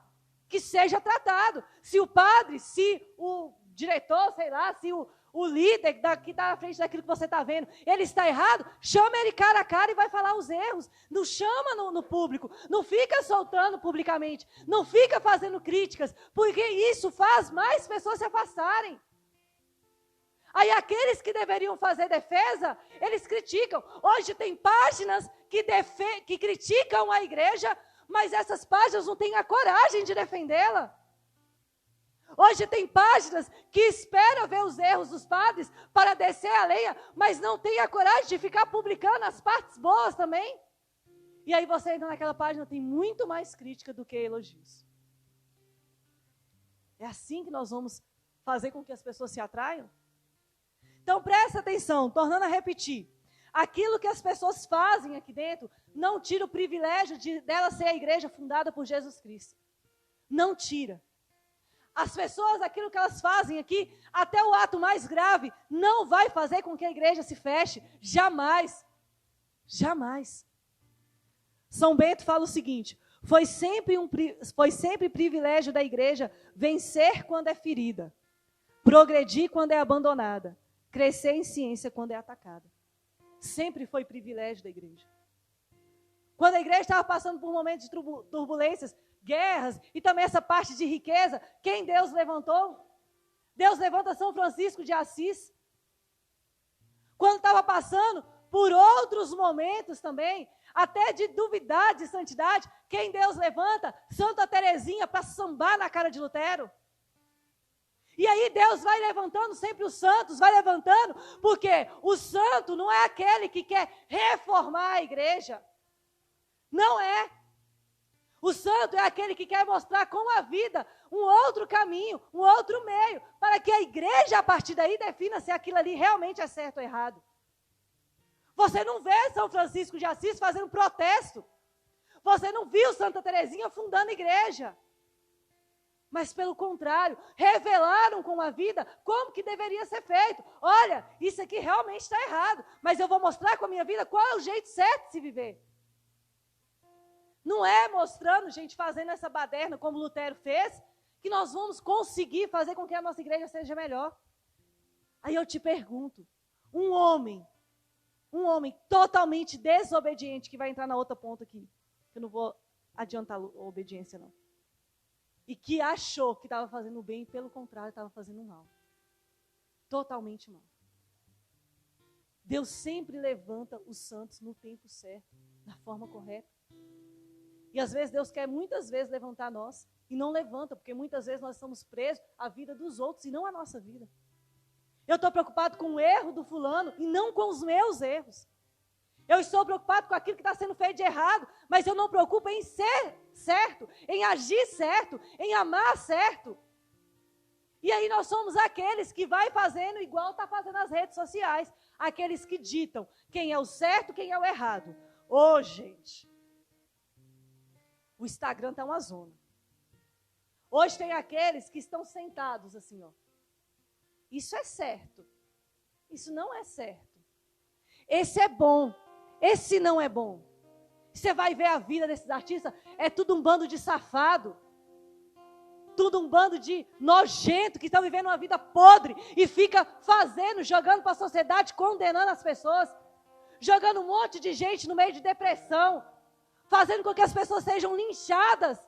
Que seja tratado. Se o padre, se o diretor, sei lá, se o líder que está à frente daquilo que você está vendo, ele está errado, chama ele cara a cara e vai falar os erros. Não chama no público. Não fica soltando publicamente. Não fica fazendo críticas. Porque isso faz mais pessoas se afastarem. Aí aqueles que deveriam fazer defesa, eles criticam. Hoje tem páginas que criticam a igreja, mas essas páginas não têm a coragem de defendê-la. Hoje tem páginas que esperam ver os erros dos padres para descer a lenha, mas não têm a coragem de ficar publicando as partes boas também. E aí você entra naquela página, tem muito mais crítica do que elogios. É assim que nós vamos fazer com que as pessoas se atraiam? Então presta atenção, tornando a repetir. Aquilo que as pessoas fazem aqui dentro não tira o privilégio dela ser a igreja fundada por Jesus Cristo. Não tira. As pessoas, aquilo que elas fazem aqui, até o ato mais grave, não vai fazer com que a igreja se feche. Jamais. Jamais. São Bento fala o seguinte: foi sempre privilégio da igreja vencer quando é ferida, progredir quando é abandonada, crescer em ciência quando é atacada. Sempre foi privilégio da igreja. Quando a igreja estava passando por momentos de turbulências, guerras e também essa parte de riqueza, quem Deus levantou? Deus levanta São Francisco de Assis. Quando estava passando por outros momentos também, até de duvidar de santidade, quem Deus levanta? Santa Teresinha para sambar na cara de Lutero. E aí Deus vai levantando sempre os santos, vai levantando, porque o santo não é aquele que quer reformar a igreja. Não é. O santo é aquele que quer mostrar com a vida um outro caminho, um outro meio, para que a igreja, a partir daí, defina se aquilo ali realmente é certo ou errado. Você não vê São Francisco de Assis fazendo protesto. Você não viu Santa Teresinha fundando igreja. Mas, pelo contrário, revelaram com a vida como que deveria ser feito. Olha, isso aqui realmente está errado, mas eu vou mostrar com a minha vida qual é o jeito certo de se viver. Não é mostrando, gente, fazendo essa baderna como Lutero fez, que nós vamos conseguir fazer com que a nossa igreja seja melhor. Aí eu te pergunto, um homem totalmente desobediente, que vai entrar na outra ponta aqui, que eu não vou adiantar a obediência não, e que achou que estava fazendo o bem, e pelo contrário, estava fazendo o mal. Totalmente mal. Deus sempre levanta os santos no tempo certo, da forma correta. E às vezes Deus quer muitas vezes levantar nós, e não levanta, porque muitas vezes nós estamos presos à vida dos outros, e não à nossa vida. Eu estou preocupado com o erro do fulano e não com os meus erros. Eu estou preocupado com aquilo que está sendo feito de errado, mas eu não me preocupo em ser certo, em agir certo, em amar certo. E aí nós somos aqueles que vai fazendo igual está fazendo as redes sociais. Aqueles que ditam quem é o certo, quem é o errado. Ô, gente, o Instagram está uma zona. Hoje tem aqueles que estão sentados assim, ó. Isso é certo. Isso não é certo. Esse é bom. Esse não é bom. Você vai ver a vida desses artistas, é tudo um bando de safado. Tudo um bando de nojento que estão vivendo uma vida podre e fica fazendo, jogando para a sociedade, condenando as pessoas, jogando um monte de gente no meio de depressão, fazendo com que as pessoas sejam linchadas.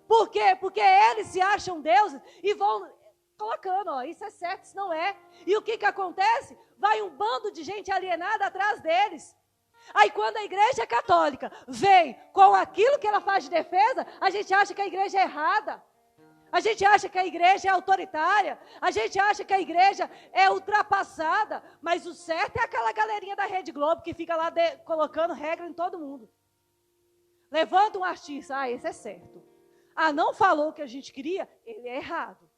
Por quê? Porque eles se acham deuses e vão colocando, ó, isso é certo, isso não é. E o que acontece? Vai um bando de gente alienada atrás deles. Aí quando a igreja católica vem com aquilo que ela faz de defesa, a gente acha que a igreja é errada. A gente acha que a igreja é autoritária. A gente acha que a igreja é ultrapassada. Mas o certo é aquela galerinha da Rede Globo que fica lá colocando regra em todo mundo. Levanta um artista, ah, esse é certo. Ah, não falou o que a gente queria, ele é errado.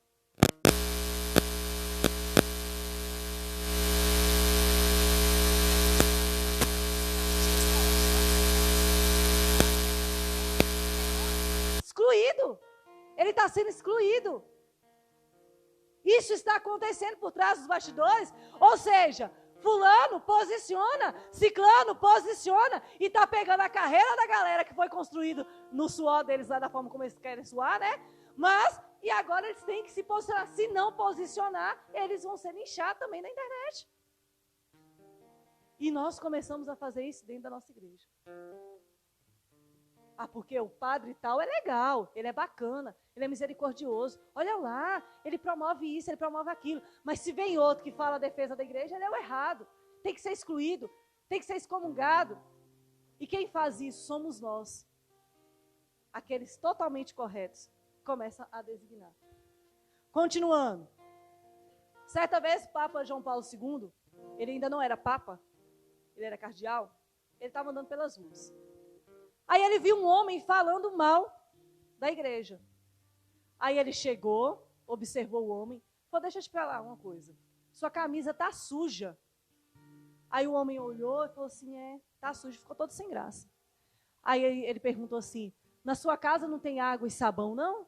Excluído. Ele está sendo excluído. Isso está acontecendo por trás dos bastidores. Ou seja, fulano posiciona, ciclano posiciona e está pegando a carreira da galera que foi construído no suor deles, lá da forma como eles querem suar, né? Mas, e agora eles têm que se posicionar. Se não posicionar, eles vão ser linchados também na internet. E nós começamos a fazer isso dentro da nossa igreja. Ah, porque o padre tal é legal, ele é bacana, ele é misericordioso. Olha lá, ele promove isso, ele promove aquilo. Mas se vem outro que fala a defesa da igreja, ele é o errado. Tem que ser excluído, tem que ser excomungado. E quem faz isso somos nós. Aqueles totalmente corretos começam a designar. Continuando. Certa vez, o Papa João Paulo II, ele ainda não era Papa, ele era cardeal, ele estava andando pelas ruas. Aí ele viu um homem falando mal da igreja. Aí ele chegou, observou o homem, falou, deixa eu te falar uma coisa, sua camisa está suja. Aí o homem olhou e falou assim, está suja, ficou todo sem graça. Aí ele perguntou assim, na sua casa não tem água e sabão, não?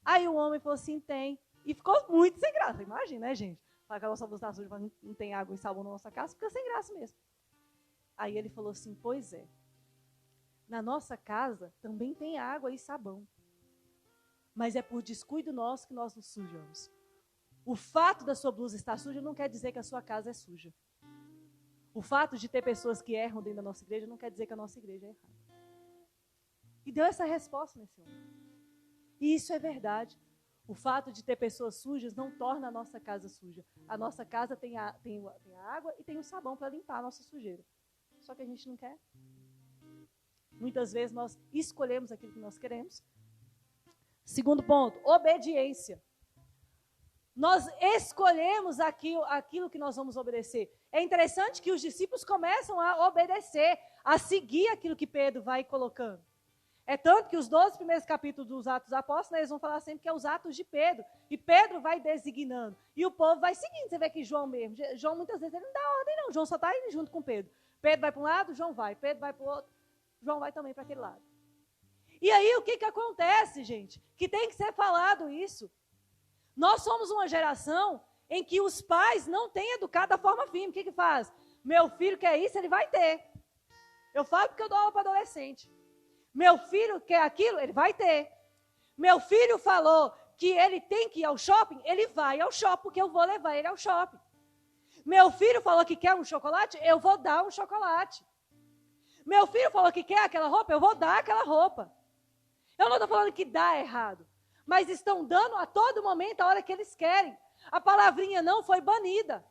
Aí o homem falou assim, tem. E ficou muito sem graça, imagina, né, gente? Fala que a nossa blusa está suja, não tem água e sabão na nossa casa, fica sem graça mesmo. Aí ele falou assim, pois é. Na nossa casa também tem água e sabão. Mas é por descuido nosso que nós nos sujamos. O fato da sua blusa estar suja não quer dizer que a sua casa é suja. O fato de ter pessoas que erram dentro da nossa igreja não quer dizer que a nossa igreja é errada. E deu essa resposta nesse homem. E isso é verdade. O fato de ter pessoas sujas não torna a nossa casa suja. A nossa casa tem a água e tem o sabão para limpar a nossa sujeira. Só que a gente não quer. Muitas vezes nós escolhemos aquilo que nós queremos. Segundo ponto, obediência. Nós escolhemos aquilo que nós vamos obedecer. É interessante que os discípulos começam a obedecer, a seguir aquilo que Pedro vai colocando. É tanto que os 12 primeiros capítulos dos Atos dos Apóstolos, eles vão falar sempre que é os Atos de Pedro. E Pedro vai designando. E o povo vai seguindo. Você vê que João mesmo. João muitas vezes ele não dá ordem não. João só está indo junto com Pedro. Pedro vai para um lado, João vai. Pedro vai para o outro, João vai também para aquele lado. E aí o que acontece, gente? Que tem que ser falado isso. Nós somos uma geração em que os pais não têm educado da forma firme. O que faz? Meu filho quer isso, ele vai ter. Eu falo porque eu dou aula para adolescente. Meu filho quer aquilo, ele vai ter. Meu filho falou que ele tem que ir ao shopping, ele vai ao shopping, porque eu vou levar ele ao shopping. Meu filho falou que quer um chocolate, eu vou dar um chocolate. Meu filho falou que quer aquela roupa, eu vou dar aquela roupa. Eu não estou falando que dá errado, mas estão dando a todo momento a hora que eles querem. A palavrinha não foi banida.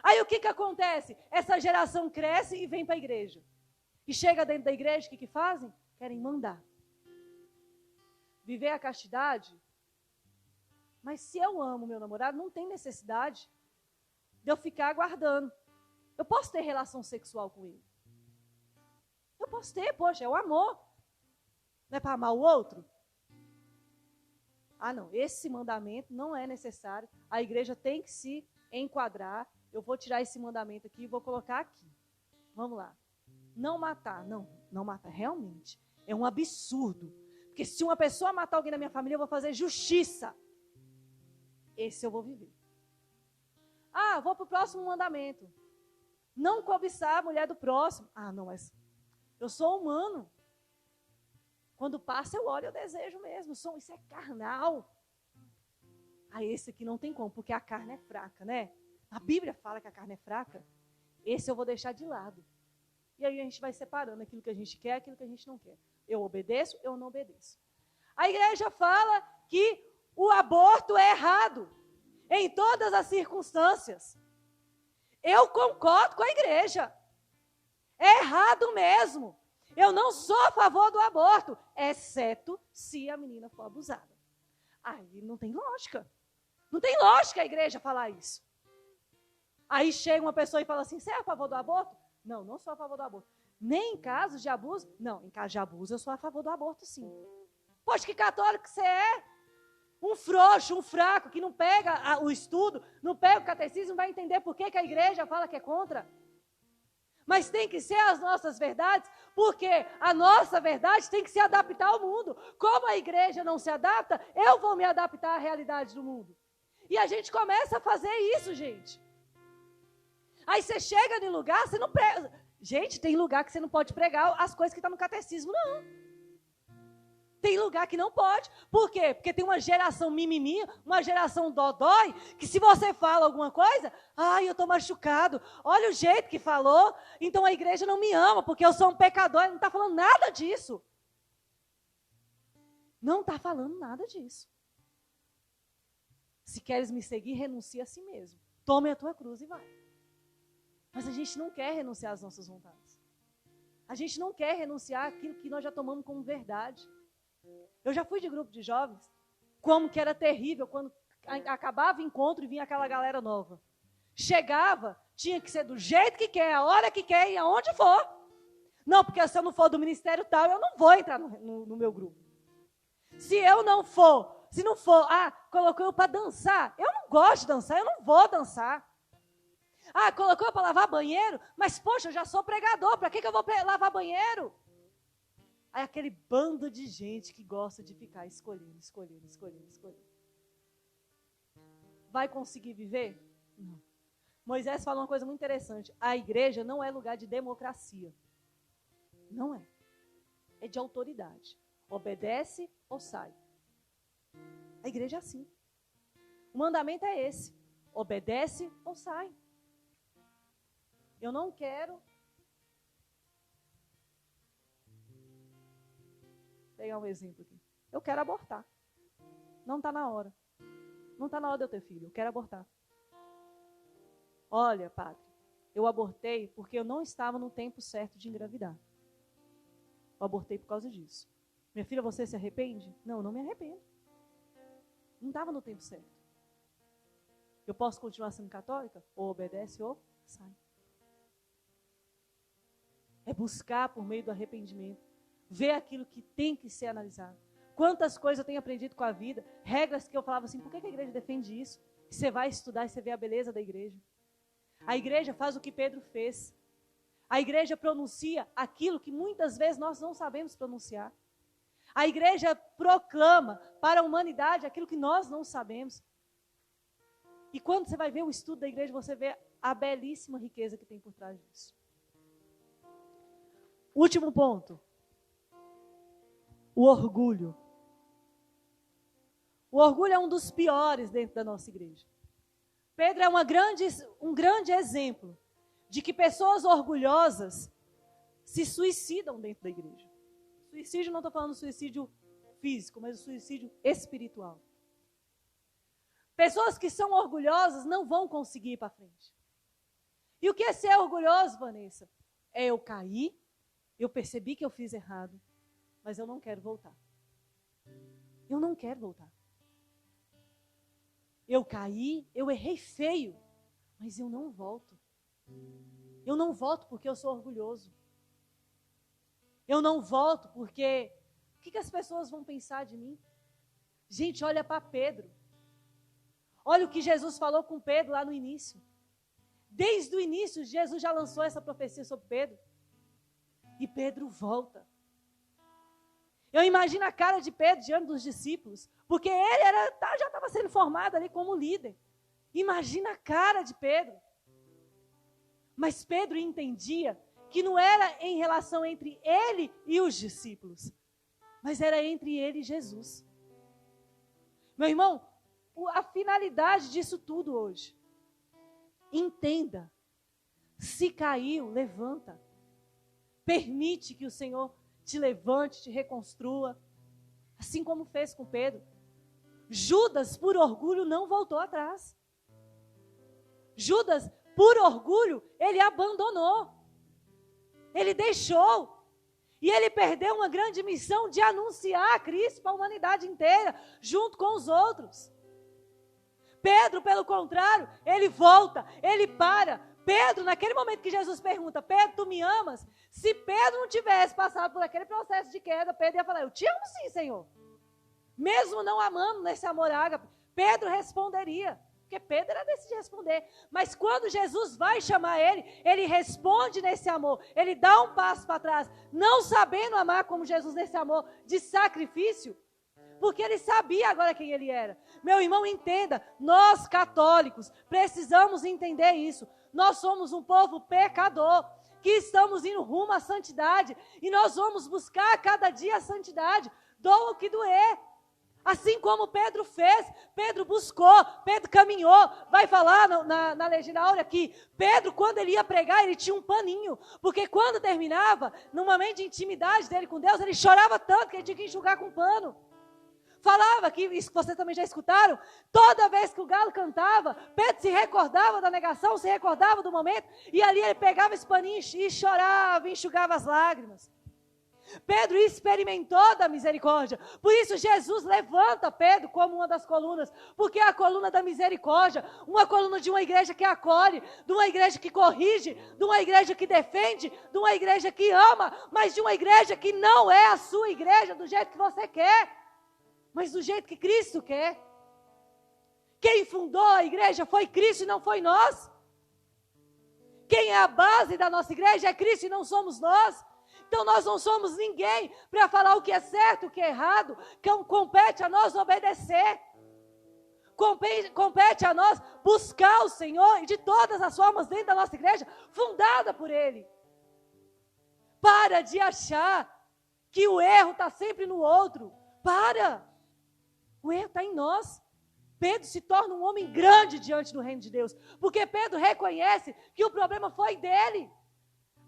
Aí o que acontece? Essa geração cresce e vem para a igreja. E chega dentro da igreja, o que fazem? Querem mandar. Viver a castidade Mas se eu amo meu namorado, não tem necessidade de eu ficar aguardando. Eu posso ter relação sexual com ele. Eu posso ter, poxa, é o amor. Não é para amar o outro? Ah, não, esse mandamento não é necessário. A igreja tem que se enquadrar. Eu vou tirar esse mandamento aqui e vou colocar aqui. Vamos lá. Não matar. Não matar. Realmente. É um absurdo. Porque se uma pessoa matar alguém da minha família, eu vou fazer justiça. Esse eu vou viver. Ah, vou para o próximo mandamento. Não cobiçar a mulher do próximo. Ah, não, mas eu sou humano. Quando passa, eu olho, eu desejo mesmo. Isso é carnal. Ah, esse aqui não tem como, porque a carne é fraca, né? A Bíblia fala que a carne é fraca. Esse eu vou deixar de lado. E aí a gente vai separando aquilo que a gente quer, aquilo que a gente não quer. Eu obedeço, eu não obedeço. A igreja fala que o aborto é errado, em todas as circunstâncias. Eu concordo com a igreja. É errado mesmo. Eu não sou a favor do aborto, exceto se a menina for abusada. Aí não tem lógica. Não tem lógica a igreja falar isso. Aí chega uma pessoa e fala assim, você é a favor do aborto? Não, não sou a favor do aborto. Nem em casos de abuso? Não, em caso de abuso eu sou a favor do aborto, sim. Poxa, que católico você é? Um frouxo, um fraco, que não pega o estudo, não pega o catecismo, não vai entender por que a igreja fala que é contra. Mas tem que ser as nossas verdades, porque a nossa verdade tem que se adaptar ao mundo. Como a igreja não se adapta, eu vou me adaptar à realidade do mundo. E a gente começa a fazer isso, gente. Aí você chega em lugar, você não prega. Gente, tem lugar que você não pode pregar as coisas que estão no catecismo, não. Tem lugar que não pode. Por quê? Porque tem uma geração mimimi, uma geração dodói, que se você fala alguma coisa, ai, eu estou machucado, olha o jeito que falou, então a igreja não me ama, porque eu sou um pecador. Ele não está falando nada disso. Não está falando nada disso. Se queres me seguir, renuncia a si mesmo. Tome a tua cruz e vai. Mas a gente não quer renunciar às nossas vontades. A gente não quer renunciar àquilo que nós já tomamos como verdade. Eu já fui de grupo de jovens, como que era terrível quando acabava o encontro e vinha aquela galera nova. Chegava, tinha que ser do jeito que quer, a hora que quer e aonde for. Não, porque se eu não for do ministério tal, eu não vou entrar no meu grupo. Se eu não for, se não for, colocou eu para dançar. Eu não gosto de dançar, eu não vou dançar. Colocou eu para lavar banheiro, mas poxa, eu já sou pregador, para que eu vou lavar banheiro? Aí aquele bando de gente que gosta de ficar escolhendo. Vai conseguir viver? Não. Moisés falou uma coisa muito interessante. A igreja não é lugar de democracia. Não é. É de autoridade. Obedece ou sai. A igreja é assim. O mandamento é esse. Obedece ou sai. Eu não quero... pegar um exemplo aqui. Eu quero abortar. Não está na hora. Não está na hora de eu ter filho. Eu quero abortar. Olha, padre, eu abortei porque eu não estava no tempo certo de engravidar. Eu abortei por causa disso. Minha filha, você se arrepende? Não, não me arrependo. Não estava no tempo certo. Eu posso continuar sendo católica? Ou obedece ou sai. É buscar por meio do arrependimento. Ver aquilo que tem que ser analisado. Quantas coisas eu tenho aprendido com a vida, regras que eu falava assim, por que a igreja defende isso? E você vai estudar e você vê a beleza da igreja. A igreja faz o que Pedro fez. A igreja pronuncia aquilo que muitas vezes nós não sabemos pronunciar. A igreja proclama para a humanidade aquilo que nós não sabemos. E quando você vai ver o estudo da igreja, você vê a belíssima riqueza que tem por trás disso. Último ponto. O orgulho. O orgulho é um dos piores dentro da nossa igreja. Pedro é um grande exemplo de que pessoas orgulhosas se suicidam dentro da igreja. Suicídio, não estou falando suicídio físico, mas o suicídio espiritual. Pessoas que são orgulhosas não vão conseguir ir para frente. E o que é ser orgulhoso, Vanessa? É eu cair, eu percebi que eu fiz errado, mas eu não quero voltar. Eu não quero voltar. eu caí, eu errei feio, mas eu não volto. Eu não volto porque eu sou orgulhoso. Eu não volto porque o que as pessoas vão pensar de mim? Gente, olha para Pedro. Olha o que Jesus falou com Pedro lá no início. Desde o início, Jesus já lançou essa profecia sobre Pedro. E Pedro volta. Eu imagino a cara de Pedro diante dos discípulos, porque ele já estava sendo formado ali como líder. Imagina a cara de Pedro. Mas Pedro entendia que não era em relação entre ele e os discípulos, mas era entre ele e Jesus. Meu irmão, a finalidade disso tudo hoje, entenda, se caiu, levanta. Permite que o Senhor te levante, te reconstrua, assim como fez com Pedro. Judas, por orgulho, não voltou atrás. Judas, por orgulho, ele abandonou. Ele deixou. E ele perdeu uma grande missão de anunciar a Cristo para a humanidade inteira, junto com os outros. Pedro, pelo contrário, ele volta, ele para. Pedro, naquele momento que Jesus pergunta, Pedro, tu me amas? Se Pedro não tivesse passado por aquele processo de queda, Pedro ia falar, eu te amo sim, Senhor. Mesmo não amando nesse amor ágape, Pedro responderia. Porque Pedro era desse de responder. Mas quando Jesus vai chamar ele, ele responde nesse amor. Ele dá um passo para trás, não sabendo amar como Jesus nesse amor de sacrifício. Porque ele sabia agora quem ele era. Meu irmão, entenda, nós católicos precisamos entender isso. Nós somos um povo pecador, que estamos indo rumo à santidade. E nós vamos buscar a cada dia a santidade, doa o que doer. Assim como Pedro fez, Pedro buscou, Pedro caminhou. Vai falar na Legenda Áurea que Pedro, quando ele ia pregar, ele tinha um paninho. Porque quando terminava, num momento de intimidade dele com Deus, ele chorava tanto que ele tinha que enxugar com pano. Falava que, isso que vocês também já escutaram, toda vez que o galo cantava, Pedro se recordava da negação, se recordava do momento, e ali ele pegava esse paninho e chorava, enxugava as lágrimas. Pedro experimentou da misericórdia, por isso Jesus levanta Pedro como uma das colunas, porque é a coluna da misericórdia, uma coluna de uma igreja que acolhe, de uma igreja que corrige, de uma igreja que defende, de uma igreja que ama, mas de uma igreja que não é a sua igreja do jeito que você quer, mas do jeito que Cristo quer. Quem fundou a igreja foi Cristo e não foi nós. Quem é a base da nossa igreja é Cristo e não somos nós. Então nós não somos ninguém para falar o que é certo, o que é errado. Compete a nós obedecer. Compete a nós buscar o Senhor e de todas as formas dentro da nossa igreja, fundada por Ele. Para de achar que o erro está sempre no outro. Para! O erro está em nós. Pedro se torna um homem grande diante do reino de Deus, porque Pedro reconhece que o problema foi dele.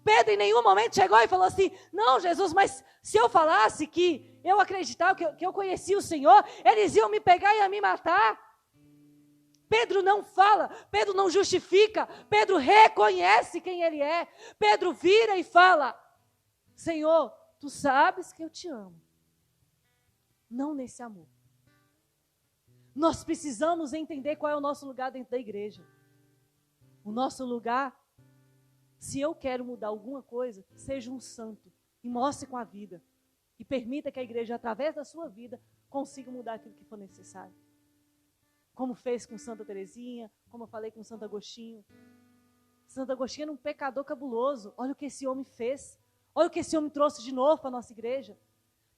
Pedro em nenhum momento chegou e falou assim, não, Jesus, mas se eu falasse que eu acreditava, que eu conhecia o Senhor, eles iam me pegar e iam me matar. Pedro não fala, Pedro não justifica, Pedro reconhece quem ele é. Pedro vira e fala, Senhor, tu sabes que eu te amo. Não nesse amor. Nós precisamos entender qual é o nosso lugar dentro da igreja. O nosso lugar, se eu quero mudar alguma coisa, seja um santo e mostre com a vida. E permita que a igreja, através da sua vida, consiga mudar aquilo que for necessário. Como fez com Santa Teresinha, como eu falei com Santo Agostinho. Santo Agostinho era um pecador cabuloso. Olha o que esse homem fez. Olha o que esse homem trouxe de novo para a nossa igreja.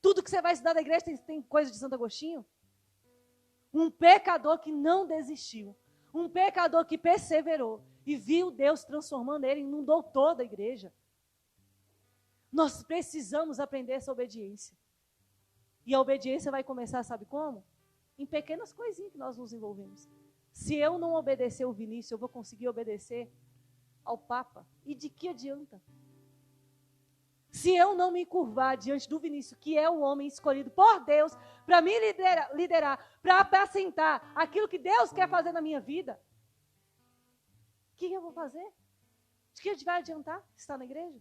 Tudo que você vai estudar da igreja tem coisa de Santo Agostinho. Um pecador que não desistiu. Um pecador que perseverou. E viu Deus transformando ele em um doutor da igreja. Nós precisamos aprender essa obediência. E a obediência vai começar, sabe como? Em pequenas coisinhas que nós nos envolvemos. Se eu não obedecer o Vinícius, eu vou conseguir obedecer ao Papa. E de que adianta? Se eu não me curvar diante do Vinícius, que é o homem escolhido por Deus, para me liderar, para apacentar aquilo que Deus quer fazer na minha vida, o que eu vou fazer? De que vai adiantar estar na igreja?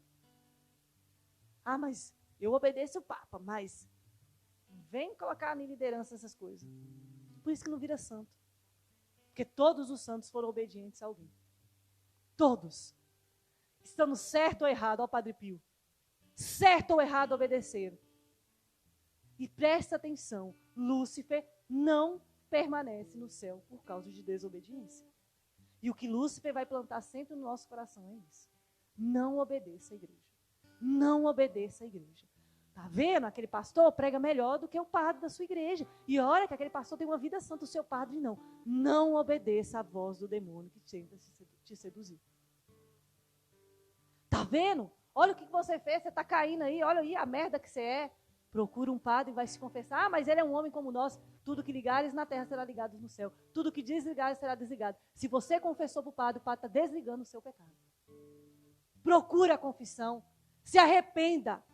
Ah, mas eu obedeço o Papa, mas vem colocar a minha liderança nessas coisas. Por isso que não vira santo. Porque todos os santos foram obedientes a alguém. Todos. Estamos certo ou errado, ó Padre Pio. Certo ou errado obedeceram. E presta atenção, Lúcifer não permanece no céu por causa de desobediência. E o que Lúcifer vai plantar sempre no nosso coração é isso. Não obedeça a igreja. Não obedeça a igreja. Tá vendo? Aquele pastor prega melhor do que o padre da sua igreja. E olha que aquele pastor tem uma vida santa, o seu padre não. Não obedeça a voz do demônio que tenta te seduzir. Tá vendo? Olha o que você fez, você está caindo aí, olha aí a merda que você é. Procura um padre e vai se confessar. Ah, mas ele é um homem como nós. Tudo que ligares na terra será ligado no céu. Tudo que desligares será desligado. Se você confessou para o padre está desligando o seu pecado. Procura a confissão. Se arrependa.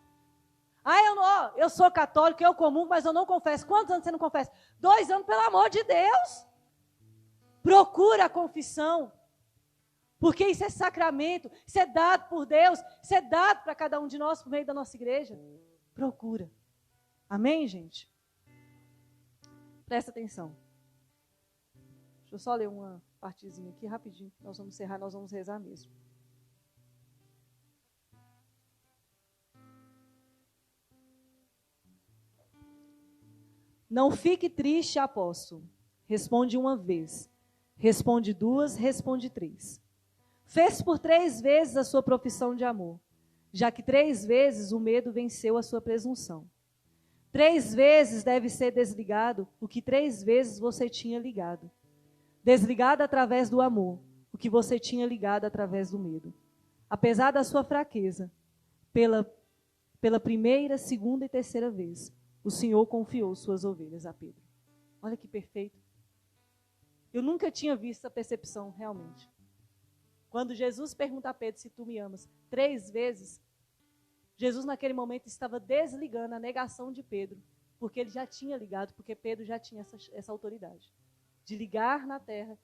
Ah, eu sou católico, eu comungo, mas eu não confesso. Quantos anos você não confessa? 2 anos, pelo amor de Deus. Procura a confissão. Porque isso é sacramento, isso é dado por Deus, isso é dado para cada um de nós por meio da nossa igreja. Procura. Amém, gente? Presta atenção. Deixa eu só ler uma partezinha aqui rapidinho. Nós vamos encerrar, nós vamos rezar mesmo. Não fique triste, apóstolo. Responde 1 vez. Responde 2, responde 3. Fez por 3 vezes a sua profissão de amor, já que 3 vezes o medo venceu a sua presunção. 3 vezes deve ser desligado o que 3 vezes você tinha ligado. Desligado através do amor, o que você tinha ligado através do medo. Apesar da sua fraqueza, pela primeira, segunda e terceira vez, o Senhor confiou suas ovelhas a Pedro. Olha que perfeito. Eu nunca tinha visto essa percepção realmente. Quando Jesus pergunta a Pedro se tu me amas 3 vezes, Jesus naquele momento estava desligando a negação de Pedro, porque ele já tinha ligado, porque Pedro já tinha essa autoridade de ligar na terra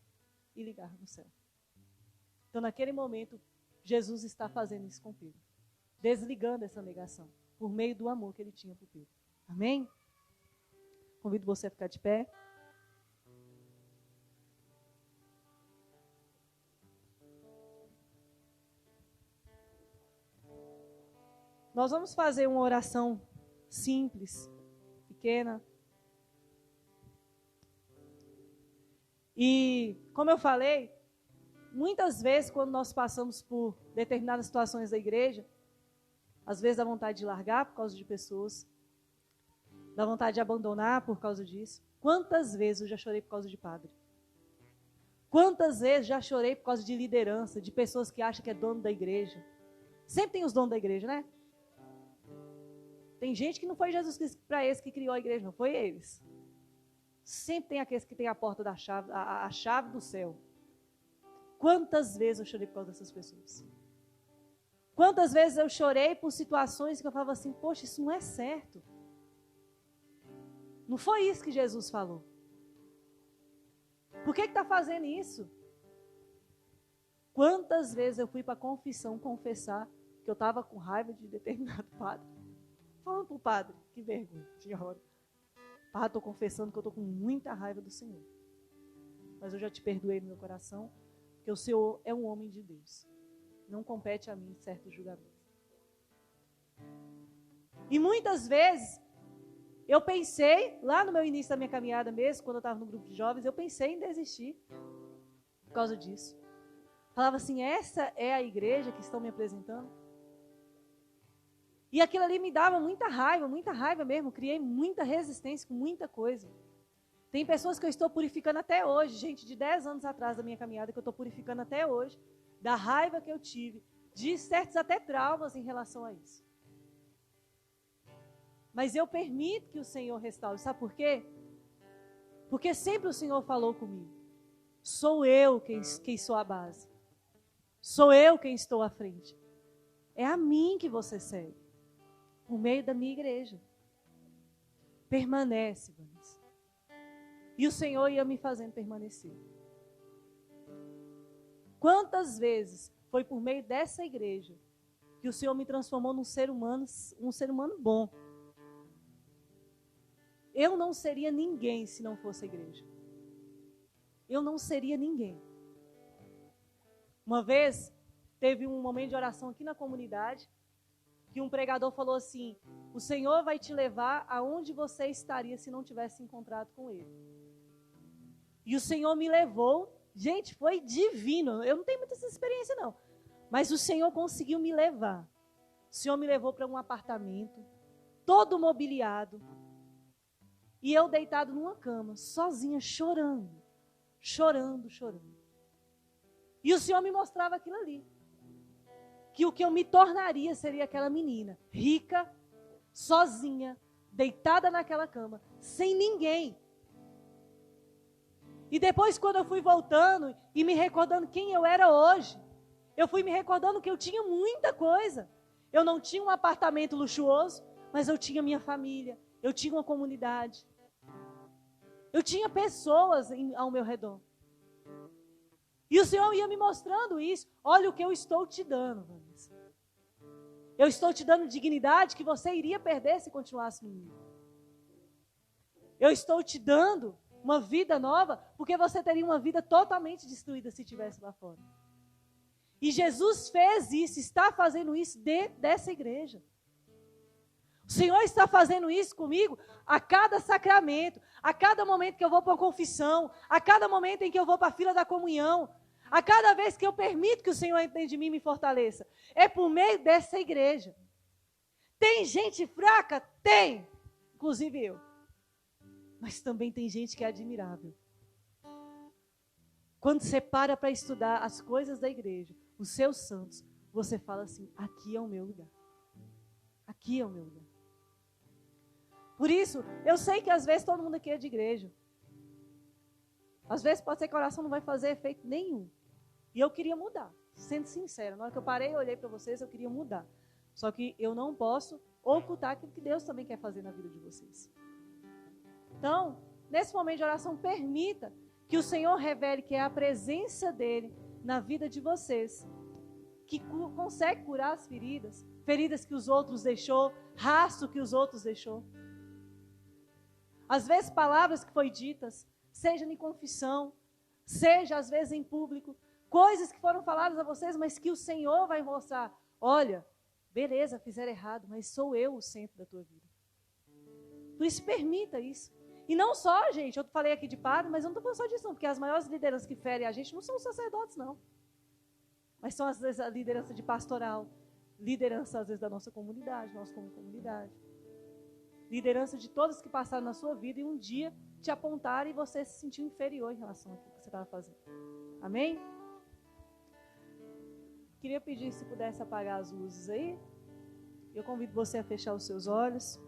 e ligar no céu. Então naquele momento, Jesus está fazendo isso com Pedro, desligando essa negação, por meio do amor que ele tinha por Pedro. Amém? Convido você a ficar de pé. Nós vamos fazer uma oração simples, pequena. E, como eu falei, muitas vezes quando nós passamos por determinadas situações da igreja, às vezes dá vontade de largar por causa de pessoas, dá vontade de abandonar por causa disso. Quantas vezes eu já chorei por causa de padre? Quantas vezes já chorei por causa de liderança, de pessoas que acham que é dono da igreja? Sempre tem os donos da igreja, né? Tem gente que não foi Jesus para esse que criou a igreja, não foi eles. Sempre tem aqueles que têm a porta da chave, a chave do céu. Quantas vezes eu chorei por causa dessas pessoas? Quantas vezes eu chorei por situações que eu falava assim, poxa, isso não é certo. Não foi isso que Jesus falou. Por que está fazendo isso? Quantas vezes eu fui para a confissão confessar que eu estava com raiva de determinado padre? Falando para o padre, que vergonha, tinha hora. Padre, estou confessando que eu estou com muita raiva do Senhor. Mas eu já te perdoei no meu coração, porque o Senhor é um homem de Deus. Não compete a mim certos julgamentos. E muitas vezes, eu pensei, lá no meu início da minha caminhada mesmo, quando eu estava no grupo de jovens, eu pensei em desistir por causa disso. Falava assim, essa é a igreja que estão me apresentando? E aquilo ali me dava muita raiva mesmo. Criei muita resistência com muita coisa. Tem pessoas que eu estou purificando até hoje, gente de 10 anos atrás da minha caminhada, que eu estou purificando até hoje, da raiva que eu tive, de certos até traumas em relação a isso. Mas eu permito que o Senhor restaure. Sabe por quê? Porque sempre o Senhor falou comigo. Sou eu quem sou a base. Sou eu quem estou à frente. É a mim que você segue. Por meio da minha igreja. Permanece, Vanessa. E o Senhor ia me fazendo permanecer. Quantas vezes foi por meio dessa igreja que o Senhor me transformou num ser humano bom. Eu não seria ninguém se não fosse a igreja. eu não seria ninguém. Uma vez, teve um momento de oração aqui na comunidade, que um pregador falou assim: o Senhor vai te levar aonde você estaria se não tivesse encontrado com Ele. E o Senhor me levou, gente, foi divino, eu não tenho muita essa experiência não, mas o Senhor conseguiu me levar. O Senhor me levou para um apartamento, todo mobiliado, e eu deitado numa cama, sozinha, chorando. E o Senhor me mostrava aquilo ali, que o que eu me tornaria seria aquela menina, rica, sozinha, deitada naquela cama, sem ninguém. E depois, quando eu fui voltando e me recordando quem eu era hoje, eu fui me recordando que eu tinha muita coisa. Eu não tinha um apartamento luxuoso, mas eu tinha minha família, eu tinha uma comunidade. Eu tinha pessoas ao meu redor. E o Senhor ia me mostrando isso. Olha o que eu estou te dando, Vanessa. Eu estou te dando dignidade que você iria perder se continuasse no mundo. Eu estou te dando uma vida nova, porque você teria uma vida totalmente destruída se estivesse lá fora. E Jesus fez isso, está fazendo isso dentro dessa igreja. O Senhor está fazendo isso comigo a cada sacramento, a cada momento que eu vou para uma confissão, a cada momento em que eu vou para a fila da comunhão, a cada vez que eu permito que o Senhor entre de mim e me fortaleça. É por meio dessa igreja. Tem gente fraca? Tem. Inclusive eu. Mas também tem gente que é admirável. Quando você para estudar as coisas da igreja, os seus santos, você fala assim: aqui é o meu lugar. Aqui é o meu lugar. Por isso, eu sei que às vezes todo mundo aqui é de igreja. Às vezes pode ser que a oração não vai fazer efeito nenhum. E eu queria mudar, sendo sincera. Na hora que eu parei e olhei para vocês, eu queria mudar. Só que eu não posso ocultar aquilo que Deus também quer fazer na vida de vocês. Então, nesse momento de oração, permita que o Senhor revele que é a presença dEle na vida de vocês, que consegue curar as feridas, feridas que os outros deixou, rastro que os outros deixou. Às vezes palavras que foram ditas, seja em confissão, seja às vezes em público, coisas que foram faladas a vocês, mas que o Senhor vai mostrar: olha, beleza, fizeram errado, mas sou eu o centro da tua vida. Por isso, permita isso. E não só, gente, eu falei aqui de padre, mas eu não estou falando só disso não, porque as maiores lideranças que ferem a gente não são os sacerdotes, não. Mas são às vezes a liderança de pastoral, liderança às vezes da nossa comunidade, nós como comunidade. Liderança de todos que passaram na sua vida e um dia te apontaram e você se sentiu inferior em relação àquilo que você estava fazendo. Amém? Queria pedir se pudesse apagar as luzes aí. Eu convido você a fechar os seus olhos.